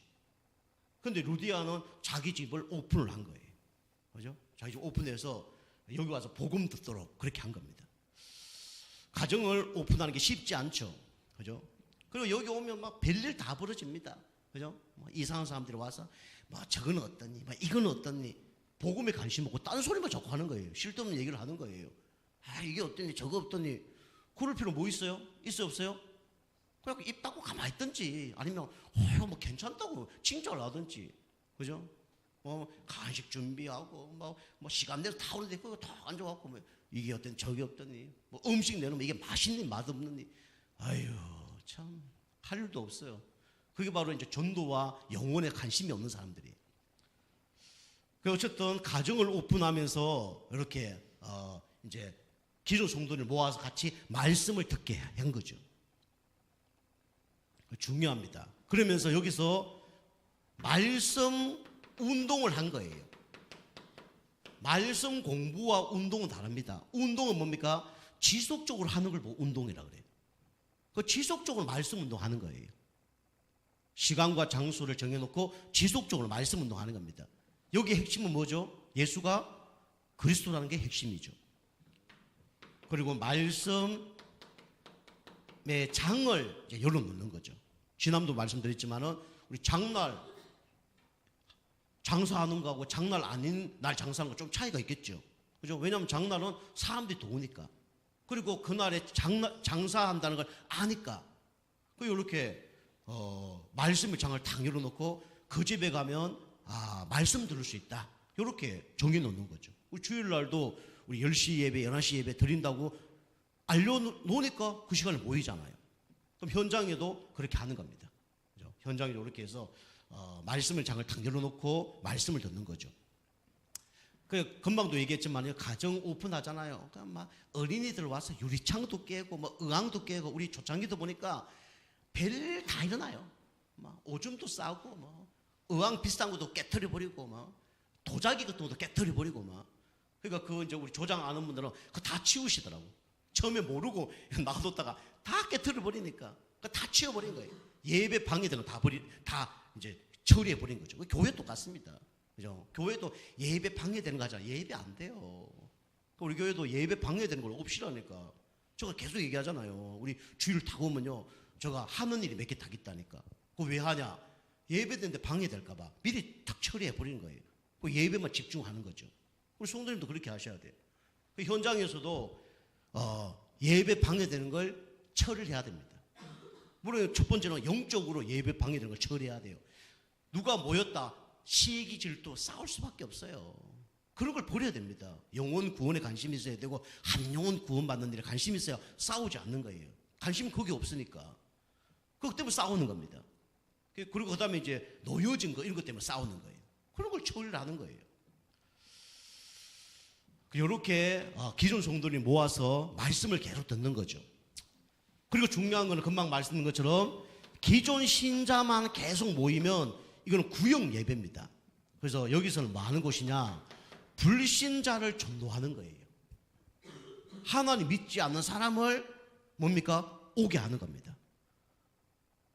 근데 루디아는 자기 집을 오픈을 한 거예요. 그죠? 자기 집 오픈해서 여기 와서 복음 듣도록 그렇게 한 겁니다. 가정을 오픈하는 게 쉽지 않죠. 그죠? 그리고 여기 오면 막 별일 다 벌어집니다. 그죠? 뭐 이상한 사람들이 와서 뭐 저건 어떠니? 뭐 이건 어떠니? 복음에 관심 없고 딴 소리만 자꾸 하는 거예요. 쓸데없는 얘기를 하는 거예요. 아, 이게 어떠니? 저거 어떠니? 그럴 필요 뭐 있어요? 있어요? 없어요? 그냥 입 닫고 가만히 있든지 아니면 이거 뭐 괜찮다고 칭찬을 하든지. 그죠? 간식 준비하고 뭐 시간 내서 다 오는데 그거 다 앉아갖고 뭐 이게 어떤 저게 없더니 뭐 음식 내놓으면 이게 맛있니 맛없느니 아유 참 할 일도 없어요. 그게 바로 이제 전도와 영혼에 관심이 없는 사람들이. 어쨌든 가정을 오픈하면서 이렇게 이제 기존 성도를 모아서 같이 말씀을 듣게 한 거죠. 중요합니다. 그러면서 여기서 말씀 운동을 한 거예요. 말씀 공부와 운동은 다릅니다. 운동은 뭡니까? 지속적으로 하는 걸 보고 운동이라고 그래요. 그 지속적으로 말씀 운동하는 거예요. 시간과 장소를 정해놓고 지속적으로 말씀 운동하는 겁니다. 여기 핵심은 뭐죠? 예수가 그리스도라는 게 핵심이죠. 그리고 말씀의 장을 이제 열어놓는 거죠. 지난도 말씀드렸지만은 우리 장날 장사하는 거하고 장날 아닌 날 장사하는 거 좀 차이가 있겠죠. 그죠? 왜냐하면 장날은 사람들이 도우니까. 그리고 그날에 장사한다는 걸 아니까. 이렇게 말씀의 장을 탁 열어놓고 그 집에 가면 말씀 들을 수 있다. 이렇게 정해놓는 거죠. 우리 주일날도 우리 10시 예배, 11시 예배 드린다고 알려놓으니까 그 시간에 모이잖아요. 그럼 현장에도 그렇게 하는 겁니다. 그죠? 현장에도 이렇게 해서 말씀의 장을 탁 열어놓고 말씀을 듣는 거죠. 금방도 얘기했지만 가정 오픈하잖아요. 그러니까 막 어린이들 와서 유리창도 깨고 뭐 의왕도 깨고 우리 초창기도 보니까 별 다 일어나요. 막 오줌도 싸고 뭐 의왕 비싼 것도 깨트려 버리고 막 도자기 같은 것도 깨트려 버리고 막. 그러니까 그 이제 우리 조장 아는 분들은 그거 다 치우시더라고. 처음에 모르고 놔뒀다가 다 깨트려 버리니까 다 치워 버린 거예요. 예배 방해되는 거 다 이제 처리해 버린 거죠. 교회 똑같습니다. 그죠? 교회도 예배 방해되는 거 하잖아요. 예배 안 돼요. 우리 교회도 예배 방해되는 걸 없이라니까. 제가 계속 얘기하잖아요. 우리 주일 타고 오면요. 제가 하는 일이 몇 개 딱 있다니까. 그거 왜 하냐? 예배 되는데 방해될까봐 미리 탁 처리해 버리는 거예요. 그 예배만 집중하는 거죠. 우리 성도님도 그렇게 하셔야 돼요. 그 현장에서도 예배 방해되는 걸 처리를 해야 됩니다. 물론 첫 번째는 영적으로 예배 방해되는 걸 처리해야 돼요. 누가 모였다. 시기 질투 싸울 수밖에 없어요. 그런 걸 버려야 됩니다. 영혼 구원에 관심이 있어야 되고 한 영혼 구원받는 일에 관심이 있어야 싸우지 않는 거예요. 관심이 거기 없으니까. 그것 때문에 싸우는 겁니다. 그리고 그 다음에 이제 놓여진 거 이런 것 때문에 싸우는 거예요. 그런 걸 처리를 하는 거예요. 이렇게 기존 성도들이 모아서 말씀을 계속 듣는 거죠. 그리고 중요한 거는 금방 말씀드린 것처럼 기존 신자만 계속 모이면 이거는 구역 예배입니다. 그래서 여기서는 뭐 하는 곳이냐? 불신자를 전도하는 거예요. 하나님 믿지 않는 사람을 뭡니까? 오게 하는 겁니다.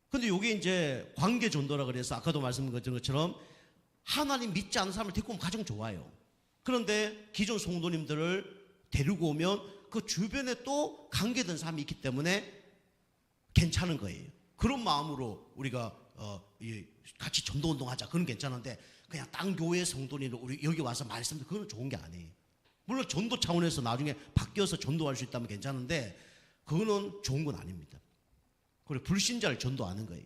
근데 이게 이제 관계 전도라 그래서 아까도 말씀드린 것처럼 하나님 믿지 않는 사람을 데리고 오면 가장 좋아요. 그런데 기존 성도님들을 데리고 오면 그 주변에 또 관계된 사람이 있기 때문에 괜찮은 거예요. 그런 마음으로 우리가 같이 전도 운동하자. 그건 괜찮은데 그냥 딴 교회 성도님들 우리 여기 와서 말씀드리면 그건 좋은 게 아니에요. 물론 전도 차원에서 나중에 바뀌어서 전도할 수 있다면 괜찮은데 그거는 좋은 건 아닙니다. 그리고 불신자를 전도하는 거예요.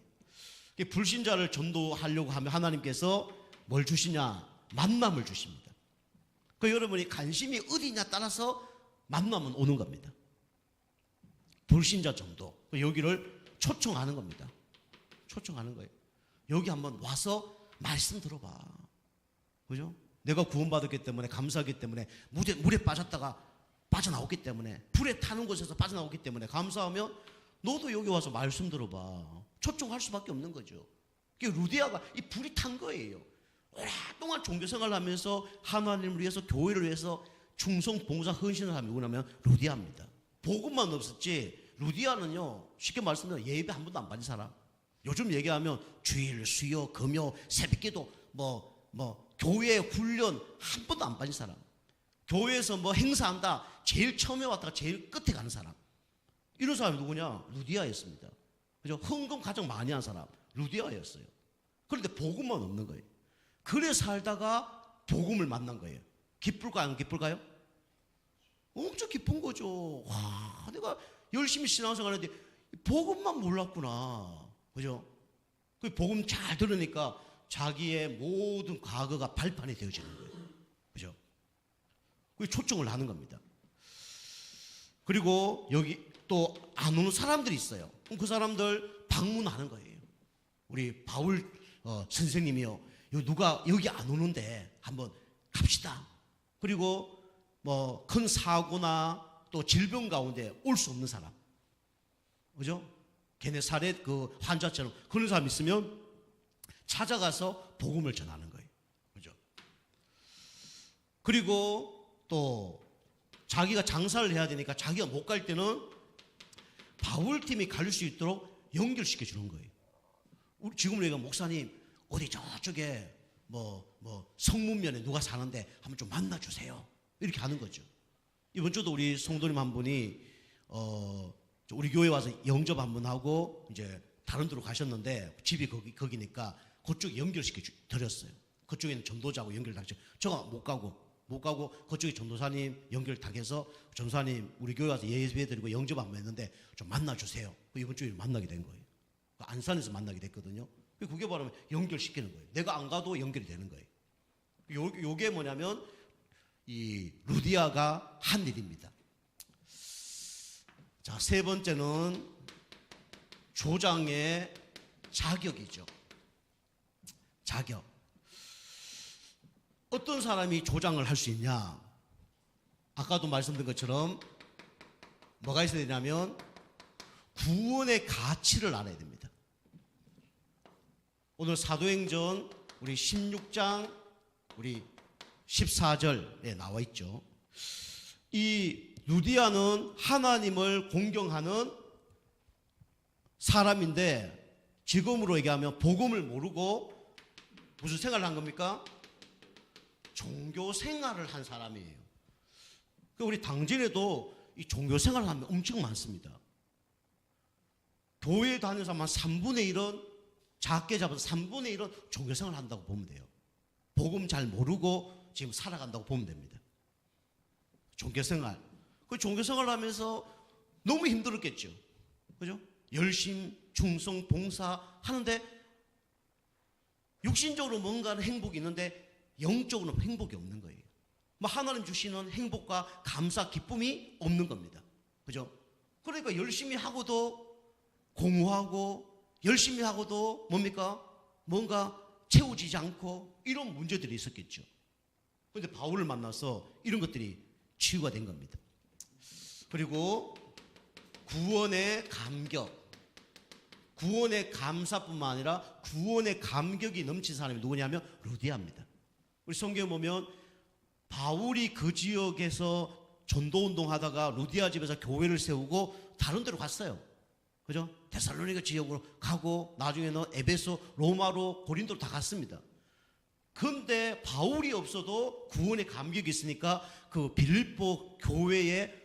불신자를 전도하려고 하면 하나님께서 뭘 주시냐? 만남을 주십니다. 여러분이 관심이 어디냐 따라서 만남은 오는 겁니다. 불신자 전도. 여기를 초청하는 겁니다. 초청하는 거예요. 여기 한번 와서 말씀 들어봐. 그죠? 내가 구원받았기 때문에 감사하기 때문에 물에 빠졌다가 빠져나오기 때문에 불에 타는 곳에서 빠져나오기 때문에 감사하면 너도 여기 와서 말씀 들어봐. 초청할 수밖에 없는 거죠. 루디아가 이 불이 탄 거예요. 오랫동안 종교생활을 하면서 하나님을 위해서 교회를 위해서 충성, 봉사, 헌신을 하면 누구냐면 루디아입니다. 복음만 없었지 루디아는요 쉽게 말씀드리면 예배 한 번도 안 받은 사람. 요즘 얘기하면 주일, 수요, 금요, 새벽기도 교회 훈련 한 번도 안 받은 사람. 교회에서 뭐 행사한다 제일 처음에 왔다가 제일 끝에 가는 사람. 이런 사람이 누구냐? 루디아였습니다. 그죠? 헌금 가장 많이 한 사람 루디아였어요. 그런데 복음만 없는 거예요. 그래 살다가 복음을 만난 거예요. 기쁠까요? 안 기쁠까요? 엄청 기쁜 거죠. 와, 내가 열심히 신앙생활 했는데 복음만 몰랐구나. 그죠? 그 복음 잘 들으니까 자기의 모든 과거가 발판이 되어지는 거예요. 그죠? 그게 초청을 하는 겁니다. 그리고 여기 또 안 오는 사람들이 있어요. 그럼 그 사람들 방문하는 거예요. 우리 바울 선생님이요. 누가 여기 안 오는데 한번 갑시다. 그리고 뭐 큰 사고나 또 질병 가운데 올 수 없는 사람. 그죠? 게네사렛 그 환자처럼 그런 사람 있으면 찾아가서 복음을 전하는 거예요. 그죠? 그리고 또 자기가 장사를 해야 되니까 자기가 못 갈 때는 바울팀이 갈 수 있도록 연결시켜 주는 거예요. 우리 지금 우리가 목사님 어디 저쪽에 성문면에 누가 사는데 한번 좀 만나 주세요. 이렇게 하는 거죠. 이번 주도 우리 성도님 한 분이 우리 교회 와서 영접 한번 하고 이제 다른 데로 가셨는데 집이 거기니까 그쪽 연결시켜 드렸어요. 그쪽에는 전도자하고 연결당했죠. 제가 못 가고 그쪽에 전도사님 연결 다 해서 전도사님 우리 교회 와서 예배 드리고 영접 한번 했는데 좀 만나주세요. 이번 주에 만나게 된 거예요. 안산에서 만나게 됐거든요. 그게 바로 연결시키는 거예요. 내가 안 가도 연결이 되는 거예요. 요게 뭐냐면 이 루디아가 한 일입니다. 자, 세 번째는 조장의 자격이죠. 자격. 어떤 사람이 조장을 할 수 있냐? 아까도 말씀드린 것처럼 뭐가 있어야 되냐면 구원의 가치를 알아야 됩니다. 오늘 사도행전 우리 16장 우리 14절에 나와 있죠. 이 루디아는 하나님을 공경하는 사람인데 지금으로 얘기하면 복음을 모르고 무슨 생활을 한 겁니까? 종교 생활을 한 사람이에요. 우리 당진에도 이 종교 생활을 하면 엄청 많습니다. 교회 다니는 사람 한 3분의 1은 작게 잡아서 3분의 1은 종교 생활을 한다고 보면 돼요. 복음 잘 모르고 지금 살아간다고 보면 됩니다. 종교 생활. 그 종교 생활을 하면서 너무 힘들었겠죠. 그죠? 열심, 충성, 봉사 하는데 육신적으로 뭔가는 행복이 있는데 영적으로는 행복이 없는 거예요. 하나님 주시는 행복과 감사, 기쁨이 없는 겁니다. 그죠? 그러니까 열심히 하고도 공허하고 열심히 하고도 뭔가 채워지지 않고 이런 문제들이 있었겠죠. 그런데 바울을 만나서 이런 것들이 치유가 된 겁니다. 그리고 구원의 감격, 구원의 감사뿐만 아니라 구원의 감격이 넘친 사람이 누구냐면 루디아입니다. 우리 성경에 보면 바울이 그 지역에서 전도운동 하다가 루디아 집에서 교회를 세우고 다른 데로 갔어요. 그죠? 데살로니가 지역으로 가고 나중에는 에베소, 로마로, 고린도로 다 갔습니다. 그런데 바울이 없어도 구원의 감격이 있으니까 그 빌립보 교회의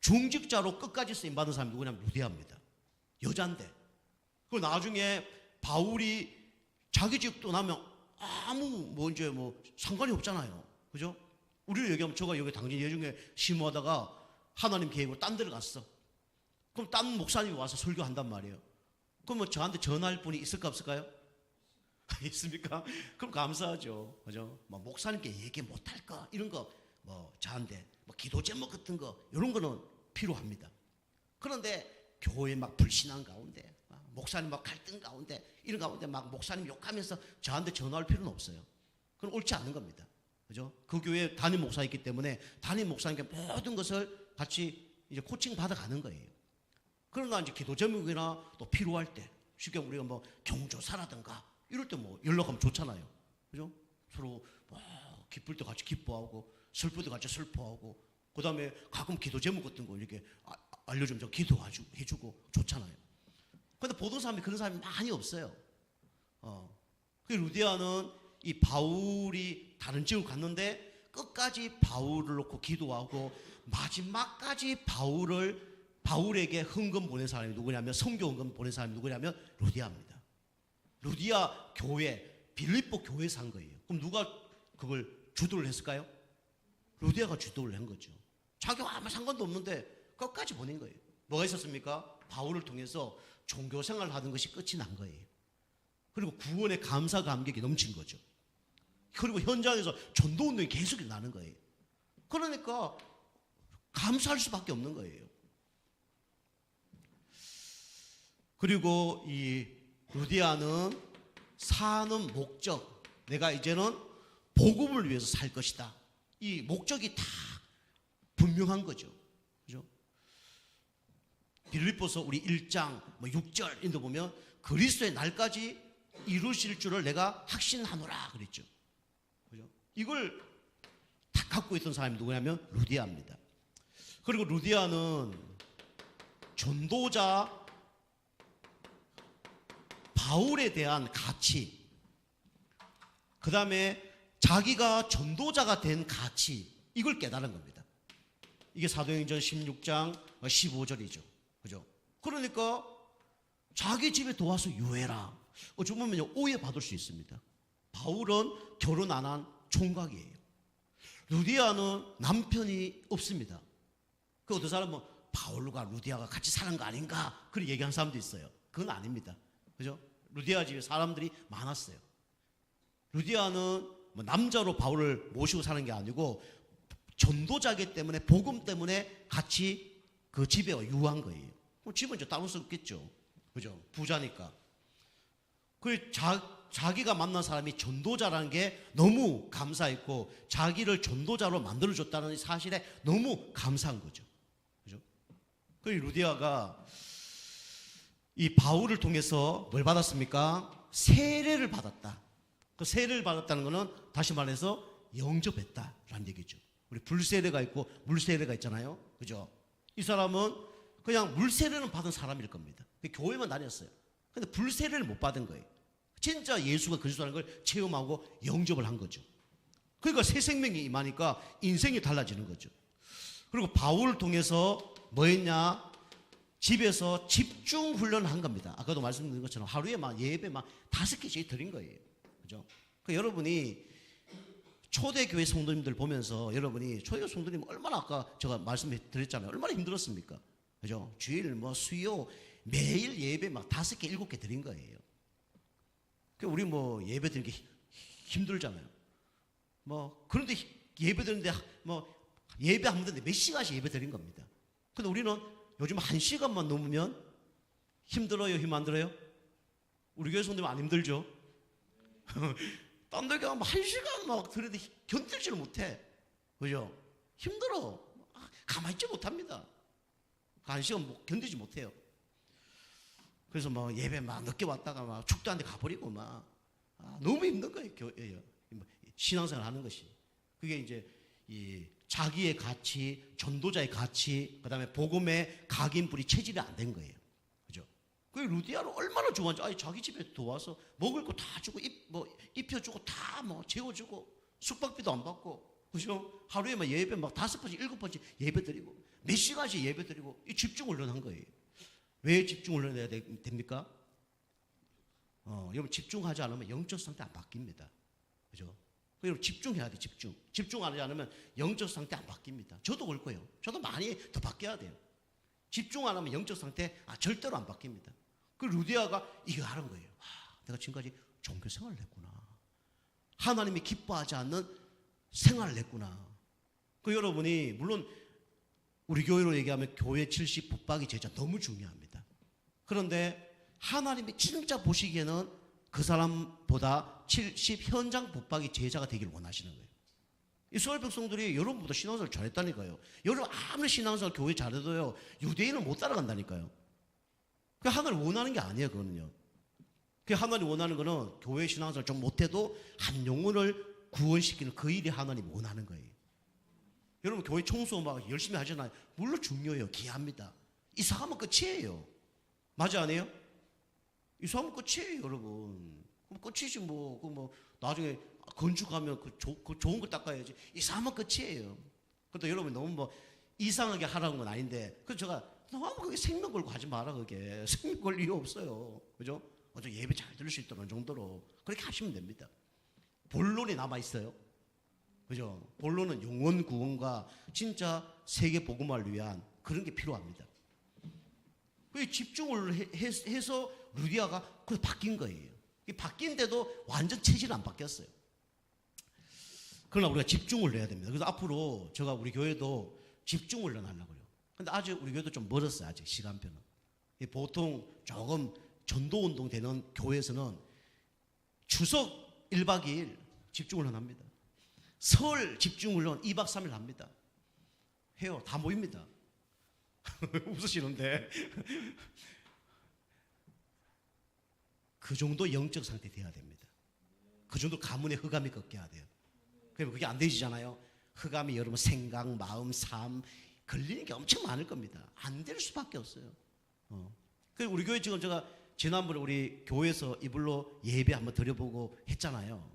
중직자로 끝까지 쓰임받은 사람이 누구냐면 루디아입니다. 여자인데. 그리고 나중에 바울이 자기 집 떠나면 아무 상관이 없잖아요. 그죠? 우리를 얘기하면 제가 여기 당진 예중에 심호하다가 하나님 계획으로 딴 데를 갔어. 그럼 딴 목사님이 와서 설교한단 말이에요. 그럼 저한테 전화할 분이 있을까 없을까요? 있습니까? 그럼 감사하죠. 그죠? 목사님께 얘기 못할까? 이런 거 저한테 기도 제목 같은 거 이런 거는 필요합니다. 그런데 교회 불신앙 가운데 목사님 갈등 가운데 이런 가운데 목사님 욕하면서 저한테 전화할 필요는 없어요. 그건 옳지 않는 겁니다. 그죠? 그 교회 담임 목사 있기 때문에 담임 목사님께 모든 것을 같이 이제 코칭 받아가는 거예요. 그러나 이제 기도 제목이나 또 필요할 때 쉽게 우리가 경조사라든가 이럴 때 연락하면 좋잖아요. 그죠? 서로 기쁠 때 같이 기뻐하고 슬플 때 같이 슬퍼하고, 그 다음에 가끔 기도 제목 같은 거 이렇게 알려주면 저 기도해주고 좋잖아요. 근데 보던 사람이 그런 사람이 많이 없어요. 그 루디아는 이 바울이 다른 지역을 갔는데 끝까지 바울을 놓고 기도하고 마지막까지 바울에게 헌금 보낸 사람이 누구냐면, 성교 헌금 보낸 사람이 누구냐면 루디아입니다. 루디아 교회, 빌립보 교회에서 한 거예요. 그럼 누가 그걸 주도를 했을까요? 루디아가 주도를 한 거죠. 자기가 아무 상관도 없는데 끝까지 보낸 거예요. 뭐가 있었습니까? 바울을 통해서 종교 생활을 하던 것이 끝이 난 거예요. 그리고 구원의 감사 감격이 넘친 거죠. 그리고 현장에서 전도 운동이 계속 나는 거예요. 그러니까 감사할 수밖에 없는 거예요. 그리고 이 루디아는 사는 목적, 내가 이제는 복음을 위해서 살 것이다, 이 목적이 다 분명한 거죠. 그죠? 빌립보서 우리 1장 6절 인도 보면 그리스도의 날까지 이루실 줄을 내가 확신하노라 그랬죠. 그죠? 이걸 다 갖고 있던 사람이 누구냐면 루디아입니다. 그리고 루디아는 전도자 바울에 대한 가치, 그 다음에 자기가 전도자가 된 가치, 이걸 깨달은 겁니다. 이게 사도행전 16장 15절이죠. 그죠? 그러니까 자기 집에 도와서 유해라. 어찌 보면 오해받을 수 있습니다. 바울은 결혼 안 한 총각이에요. 루디아는 남편이 없습니다. 그 어떤 사람은 바울과 루디아가 같이 사는 거 아닌가 그렇게 얘기하는 사람도 있어요. 그건 아닙니다. 그죠? 루디아 집에 사람들이 많았어요. 루디아는 남자로 바울을 모시고 사는 게 아니고 전도자기 때문에, 복음 때문에 같이 그 집에 유한 거예요. 집은 이제 따로 없겠죠. 그죠? 부자니까. 그 자기가 만난 사람이 전도자라는 게 너무 감사했고, 자기를 전도자로 만들어줬다는 사실에 너무 감사한 거죠. 그죠? 그 루디아가 이 바울을 통해서 뭘 받았습니까? 세례를 받았다. 그 세례를 받았다는 것은 다시 말해서 영접했다라는 얘기죠. 우리 불세례가 있고 물세례가 있잖아요. 그죠? 이 사람은 그냥 물세례는 받은 사람일 겁니다. 교회만 다녔어요. 근데 불세례를 못 받은 거예요. 진짜 예수가 그리스도라는 걸 체험하고 영접을 한 거죠. 그러니까 새 생명이 임하니까 인생이 달라지는 거죠. 그리고 바울을 통해서 뭐 했냐? 집에서 집중 훈련을 한 겁니다. 아까도 말씀드린 것처럼 하루에 막 예배 막 5개씩 드린 거예요. 그죠? 그 여러분이 초대교회 성도님들 보면서 여러분이 초대교회 성도님 얼마나, 아까 제가 말씀드렸잖아요. 얼마나 힘들었습니까? 그죠? 주일 수요 매일 예배 막 5개, 7개 드린 거예요. 우리 예배 드리는 게 힘들잖아요. 그런데 예배 드리는데 예배 한 번인데 몇 시간씩 예배 드린 겁니다. 근데 우리는 요즘 1시간만 넘으면 힘들어요, 힘 안 들어요? 우리 교회 성도님 안 힘들죠? 딴 데 가면 1시간 막 들어도 견딜지를 못해. 그죠? 힘들어. 가만히 있지 못합니다. 1시간 견디지 못해요. 그래서 예배 늦게 왔다가 축도한테 가버리고 너무 힘든 거예요. 교회요. 신앙생활 하는 것이. 그게 이제 이 자기의 가치, 전도자의 가치, 그 다음에 복음의 각인불이 체질이 안 된 거예요. 그죠? 그 루디아를 얼마나 좋아하는지, 자기 집에 도와서 먹을 거 다 주고, 입혀주고, 다 재워주고, 숙박비도 안 받고, 그죠? 하루에 예배 5번씩, 7번씩 예배 드리고, 몇 시간씩 예배 드리고, 이 집중 훈련한 거예요. 왜 집중 훈련해야 됩니까? 여러분, 집중하지 않으면 영적 상태 안 바뀝니다. 그죠? 여러분, 집중해야 돼, 집중. 집중하지 않으면 영적 상태 안 바뀝니다. 저도 그럴 거예요. 저도 많이 더 바뀌어야 돼요. 집중 안 하면 영적 상태 절대로 안 바뀝니다. 그 루디아가 이거 하는 거예요. 내가 지금까지 종교 생활을 했구나. 하나님이 기뻐하지 않는 생활을 했구나. 그 여러분이, 물론 우리 교회로 얘기하면 교회 70 붙박이 제자 너무 중요합니다. 그런데 하나님이 진짜 보시기에는 그 사람보다 70 현장 붙박이 제자가 되기를 원하시는 거예요. 이 이스라엘 백성들이 여러분보다 신앙생활 잘했다니까요. 여러분 아무리 신앙생활 교회 잘해도요, 유대인은 못 따라간다니까요. 그 하나님 원하는 게 아니에요, 그거는요. 그 하나님 원하는 거는 교회 신앙생활 좀 못해도 한 영혼을 구원시키는 그 일이 하나님 원하는 거예요. 여러분 교회 청소 막 열심히 하잖아요. 물론 중요해요. 귀합니다. 이사하면 끝이에요. 맞지 않아요? 이사하면 끝이에요, 여러분. 그럼 끝이지 뭐. 그 뭐 나중에 건축하면 그 좋은 걸 닦아야지. 이사하면 끝이에요. 그것도 여러분 너무 뭐 이상하게 하라는 건 아닌데, 그래서 제가 너무 그게 생명 걸고 하지 마라, 그게. 생명 걸 이유 없어요. 그죠? 어저 예배 잘 들을 수 있도록 정도로 그렇게 하시면 됩니다. 본론이 남아 있어요. 그죠? 본론은 영원 구원과 진짜 세계 복음화를 위한 그런 게 필요합니다. 그 집중을 해서 루디아가 그 바뀐 거예요. 바뀐데도 완전 체질은 안 바뀌었어요. 그러나 우리가 집중을 해야 됩니다. 그래서 앞으로 제가 우리 교회도 집중을 넣으려고요. 근데 아직 우리 교회도 좀 멀었어요. 아직 시간표는. 보통 조금 전도운동 되는 교회에서는 추석 1박 2일 집중을 합니다. 설 집중을 2박 3일 합니다. 해요. 다 모입니다. 웃으시는데 그 정도 영적 상태 돼야 됩니다. 그 정도 가문의 흑암이 꺾여야 돼요. 그러면 그게 안 되지잖아요. 흑암이 여러분 생각, 마음, 삶 걸리는 게 엄청 많을 겁니다. 안 될 수밖에 없어요. 그리고 우리 교회 지금 제가 지난번에 우리 교회에서 이불로 예배 한번 드려보고 했잖아요.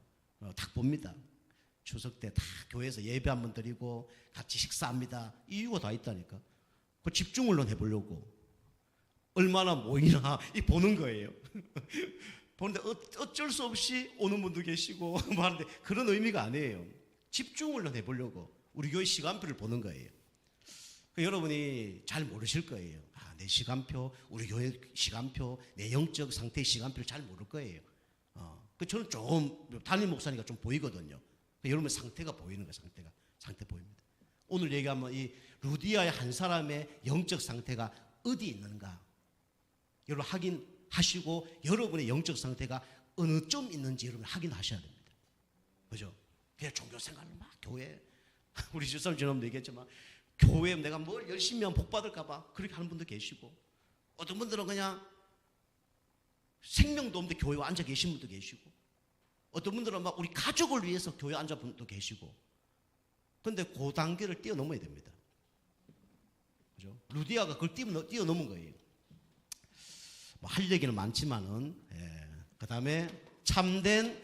딱 봅니다. 추석 때 다 교회에서 예배 한번 드리고 같이 식사합니다. 이유가 다 있다니까. 그 집중을 해보려고. 얼마나 모이나 이 보는 거예요. 보는데 어쩔 수 없이 오는 분도 계시고 하는데 그런 의미가 아니에요. 집중을 해보려고 우리 교회 시간표를 보는 거예요. 여러분이 잘 모르실 거예요. 내 시간표, 우리 교회 시간표, 내 영적 상태의 시간표를 잘 모를 거예요. 저는 좀 담임 목사니까 좀 보이거든요. 여러분의 상태가 보이는 거예요. 상태 보입니다. 오늘 얘기하면 이 루디아의 한 사람의 영적 상태가 어디 있는가 여러분 확인하시고 여러분의 영적 상태가 어느 점 있는지 여러분 확인하셔야 됩니다. 그죠? 그냥 종교 생활을 막 교회 우리 집사님 지난번에 얘기했지만 교회에 내가 뭘 열심히 하면 복 받을까 봐 그렇게 하는 분도 계시고 어떤 분들은 그냥 생명도 없는데 교회에 앉아 계신 분도 계시고 어떤 분들은 막 우리 가족을 위해서 교회에 앉아 분도 계시고 근데 그 단계를 뛰어넘어야 됩니다. 그죠? 루디아가 그걸 뛰어넘은 거예요. 뭐 할 얘기는 많지만은 그 다음에 참된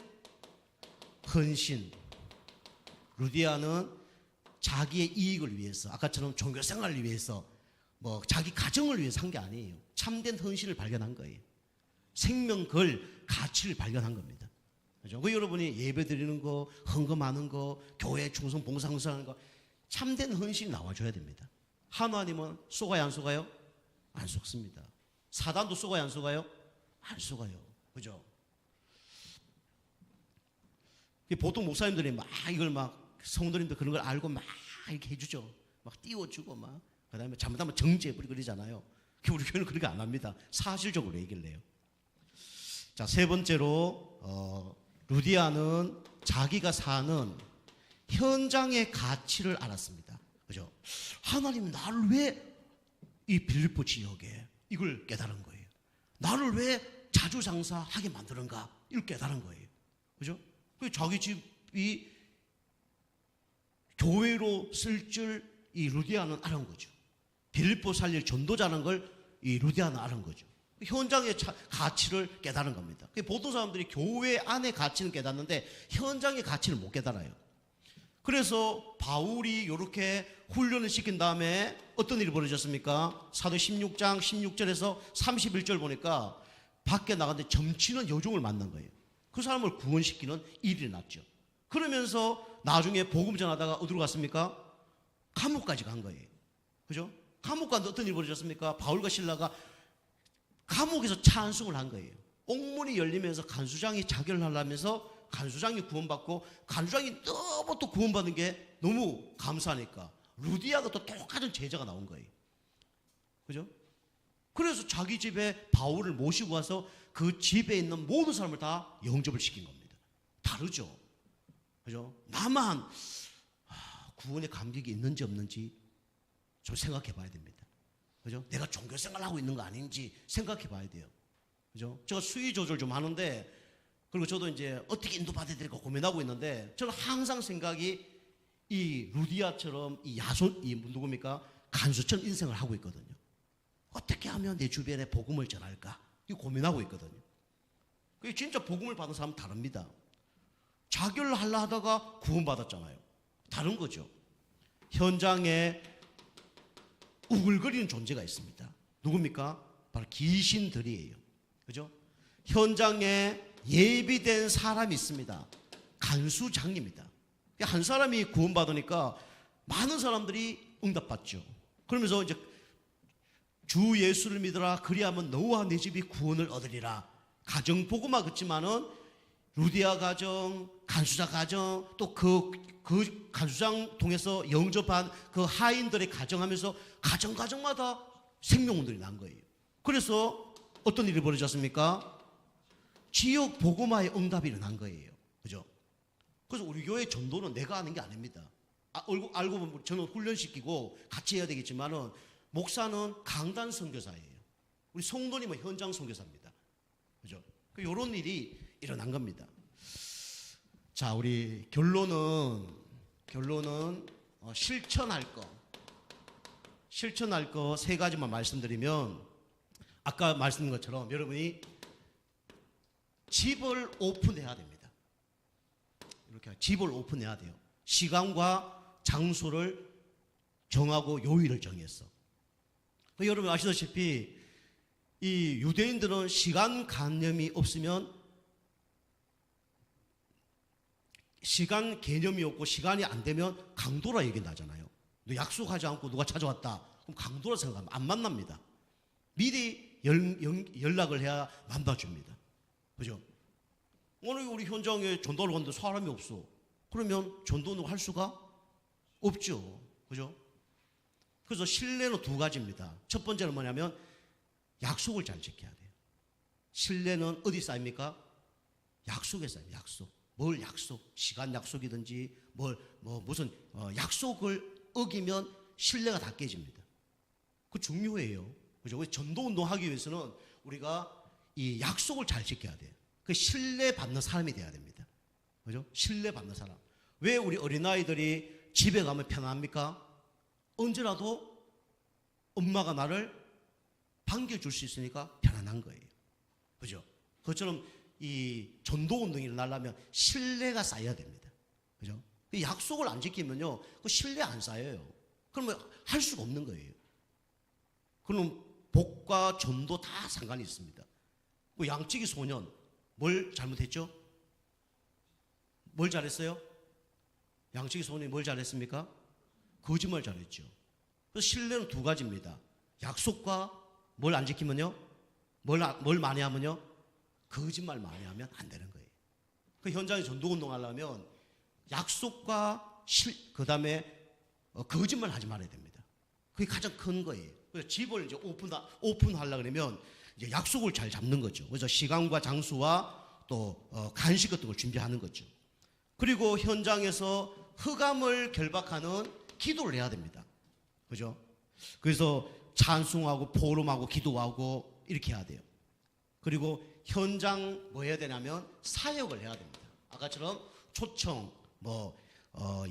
헌신. 루디아는 자기의 이익을 위해서 아까처럼 종교 생활을 위해서 뭐 자기 가정을 위해서 한 게 아니에요. 참된 헌신을 발견한 거예요. 생명 걸 가치를 발견한 겁니다. 그죠? 그 여러분이 예배 드리는 거, 헌금하는 거, 교회 충성 봉사하는 거 참된 헌신이 나와줘야 됩니다. 하나님은 속아요 안 속아요? 안 속습니다. 사단도 속아요 안 속아요? 안 속아요. 그죠? 보통 목사님들이 막 이걸 막 성도님들 그런 걸 알고 막 이렇게 해주죠. 막 띄워주고 막 그다음에 잘못하면 정죄해버리고 그러잖아요. 우리 교회는 그렇게 안 합니다. 사실적으로 얘기를 해요. 자, 세 번째로 루디아는 자기가 사는 현장의 가치를 알았습니다. 그죠? 하나님이 나를 왜 이 빌립보 지역에 이걸 깨달은 거예요. 나를 왜 자주 장사하게 만드는가 이걸 깨달은 거예요. 그죠? 자기 집이 교회로 쓸 줄 이 루디아는 알은 거죠. 빌립보 살릴 전도자는 걸 이 루디아는 알은 거죠. 현장의 가치를 깨달은 겁니다. 보통 사람들이 교회 안의 가치는 깨닫는데 현장의 가치를 못 깨달아요. 그래서 바울이 이렇게 훈련을 시킨 다음에 어떤 일이 벌어졌습니까? 사도 16장 16절에서 31절 보니까 밖에 나갔는데 점치는 여종을 만난 거예요. 그 사람을 구원시키는 일이 났죠. 그러면서 나중에 복음 전하다가 어디로 갔습니까? 감옥까지 간 거예요. 그죠? 감옥 갔는데 어떤 일이 벌어졌습니까? 바울과 실라가 감옥에서 찬송을 한 거예요. 옥문이 열리면서 간수장이 자결을 하려면서 간수장이 구원받고 간수장이 너무 또 구원받는 게 너무 감사하니까 루디아가 또 똑같은 제자가 나온 거예요. 그죠? 그래서 자기 집에 바울을 모시고 와서 그 집에 있는 모든 사람을 다 영접을 시킨 겁니다. 다르죠? 그죠? 나만 구원의 감격이 있는지 없는지 좀 생각해 봐야 됩니다. 그죠? 내가 종교 생활을 하고 있는 거 아닌지 생각해 봐야 돼요. 그죠? 제가 수위 조절 좀 하는데 그리고 저도 이제 어떻게 인도받아야 될까 고민하고 있는데 저는 항상 생각이 이 루디아처럼 이 야손, 이 누굽니까? 간수처럼 인생을 하고 있거든요. 어떻게 하면 내 주변에 복음을 전할까? 이 고민하고 있거든요. 그게 진짜 복음을 받은 사람은 다릅니다. 자결을 하려 하다가 구원받았잖아요. 다른 거죠. 현장에 우글거리는 존재가 있습니다. 누굽니까? 바로 귀신들이에요. 그죠? 현장에 예비된 사람이 있습니다. 간수장입니다. 한 사람이 구원받으니까 많은 사람들이 응답받죠. 그러면서 이제 주 예수를 믿으라 그리하면 너와 내 집이 구원을 얻으리라. 가정 복음화 같지만은 루디아 가정, 간수자 가정, 또 그 간수장 통해서 영접한 그 하인들의 가정하면서 가정마다 생명운동이 난 거예요. 그래서 어떤 일이 벌어졌습니까? 지역 복음화의 응답이 일어난 거예요. 그죠? 그래서 우리 교회 전도는 내가 하는 게 아닙니다. 알고 보면 저는 훈련시키고 같이 해야 되겠지만은 목사는 강단 선교사예요. 우리 성도님은 현장 선교사입니다. 그죠? 이런 일이 일어난 겁니다. 자, 우리 결론은 실천할 거 세 가지만 말씀드리면, 아까 말씀드린 것처럼 여러분이 집을 오픈해야 됩니다. 이렇게 집을 오픈해야 돼요. 시간과 장소를 정하고 요일을 정했어. 여러분 아시다시피 이 유대인들은 시간 관념이 없으면, 시간 개념이 없고 시간이 안 되면 강도라 얘기 나잖아요. 너 약속하지 않고 누가 찾아왔다, 그럼 강도라 생각하면 안 만납니다. 미리 연락을 해야 만나줍니다. 그죠? 오늘 우리 현장에 전도를 갔는데 사람이 없어. 그러면 전도는 할 수가 없죠. 그죠? 그래서 신뢰는 두 가지입니다. 첫 번째는 뭐냐면 약속을 잘 지켜야 돼요. 신뢰는 어디 쌓입니까? 약속에 쌓여요. 약속. 뭘 약속? 시간 약속이든지 무슨 약속을 어기면 신뢰가 다 깨집니다. 그 중요해요. 그죠? 전도 운동하기 위해서는 우리가 이 약속을 잘 지켜야 돼요. 그 신뢰받는 사람이 돼야 됩니다. 그죠? 신뢰받는 사람. 왜 우리 어린아이들이 집에 가면 편안합니까? 언제라도 엄마가 나를 반겨줄 수 있으니까 편안한 거예요. 그죠? 그것처럼 이 전도운동이 일어나려면 신뢰가 쌓여야 됩니다. 그죠? 약속을 안 지키면요, 그 신뢰 안 쌓여요. 그러면 할 수가 없는 거예요. 그럼 복과 전도 다 상관이 있습니다. 그 양치기 소년, 뭘 잘못했죠? 뭘 잘했어요? 양치기 소년이 뭘 잘했습니까? 거짓말 잘했죠. 그래서 신뢰는 두 가지입니다. 약속과 뭘 안 지키면요? 뭘 많이 하면요? 거짓말 많이 하면 안 되는 거예요. 그 현장에 전도운동 하려면 약속과 그 다음에 거짓말 하지 말아야 됩니다. 그게 가장 큰 거예요. 그래서 집을 이제 오픈하려고 그러면 이제 약속을 잘 잡는 거죠. 그래서 시간과 장소와 또 간식 같은 걸 준비하는 거죠. 그리고 현장에서 흑암을 결박하는 기도를 해야 됩니다. 그죠? 그래서 찬송하고 포럼하고 기도하고 이렇게 해야 돼요. 그리고 현장 뭐 해야 되냐면 사역을 해야 됩니다. 아까처럼 초청,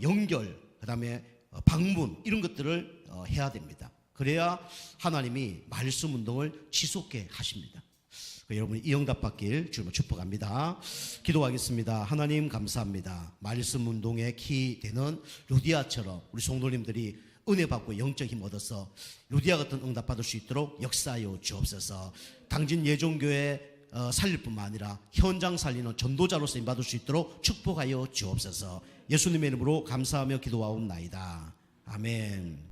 연결, 그다음에 방문 이런 것들을 해야 됩니다. 그래야 하나님이 말씀 운동을 지속해 하십니다. 여러분이 이 응답 받길 주님을 축복합니다. 기도하겠습니다. 하나님 감사합니다. 말씀 운동의 키 되는 루디아처럼 우리 성도님들이 은혜 받고 영적 힘 얻어서 루디아 같은 응답 받을 수 있도록 역사하여 주옵소서. 당진 예종교회 살릴 뿐만 아니라 현장 살리는 전도자로 쓰임 받을 수 있도록 축복하여 주옵소서. 예수님의 이름으로 감사하며 기도하옵나이다. 아멘.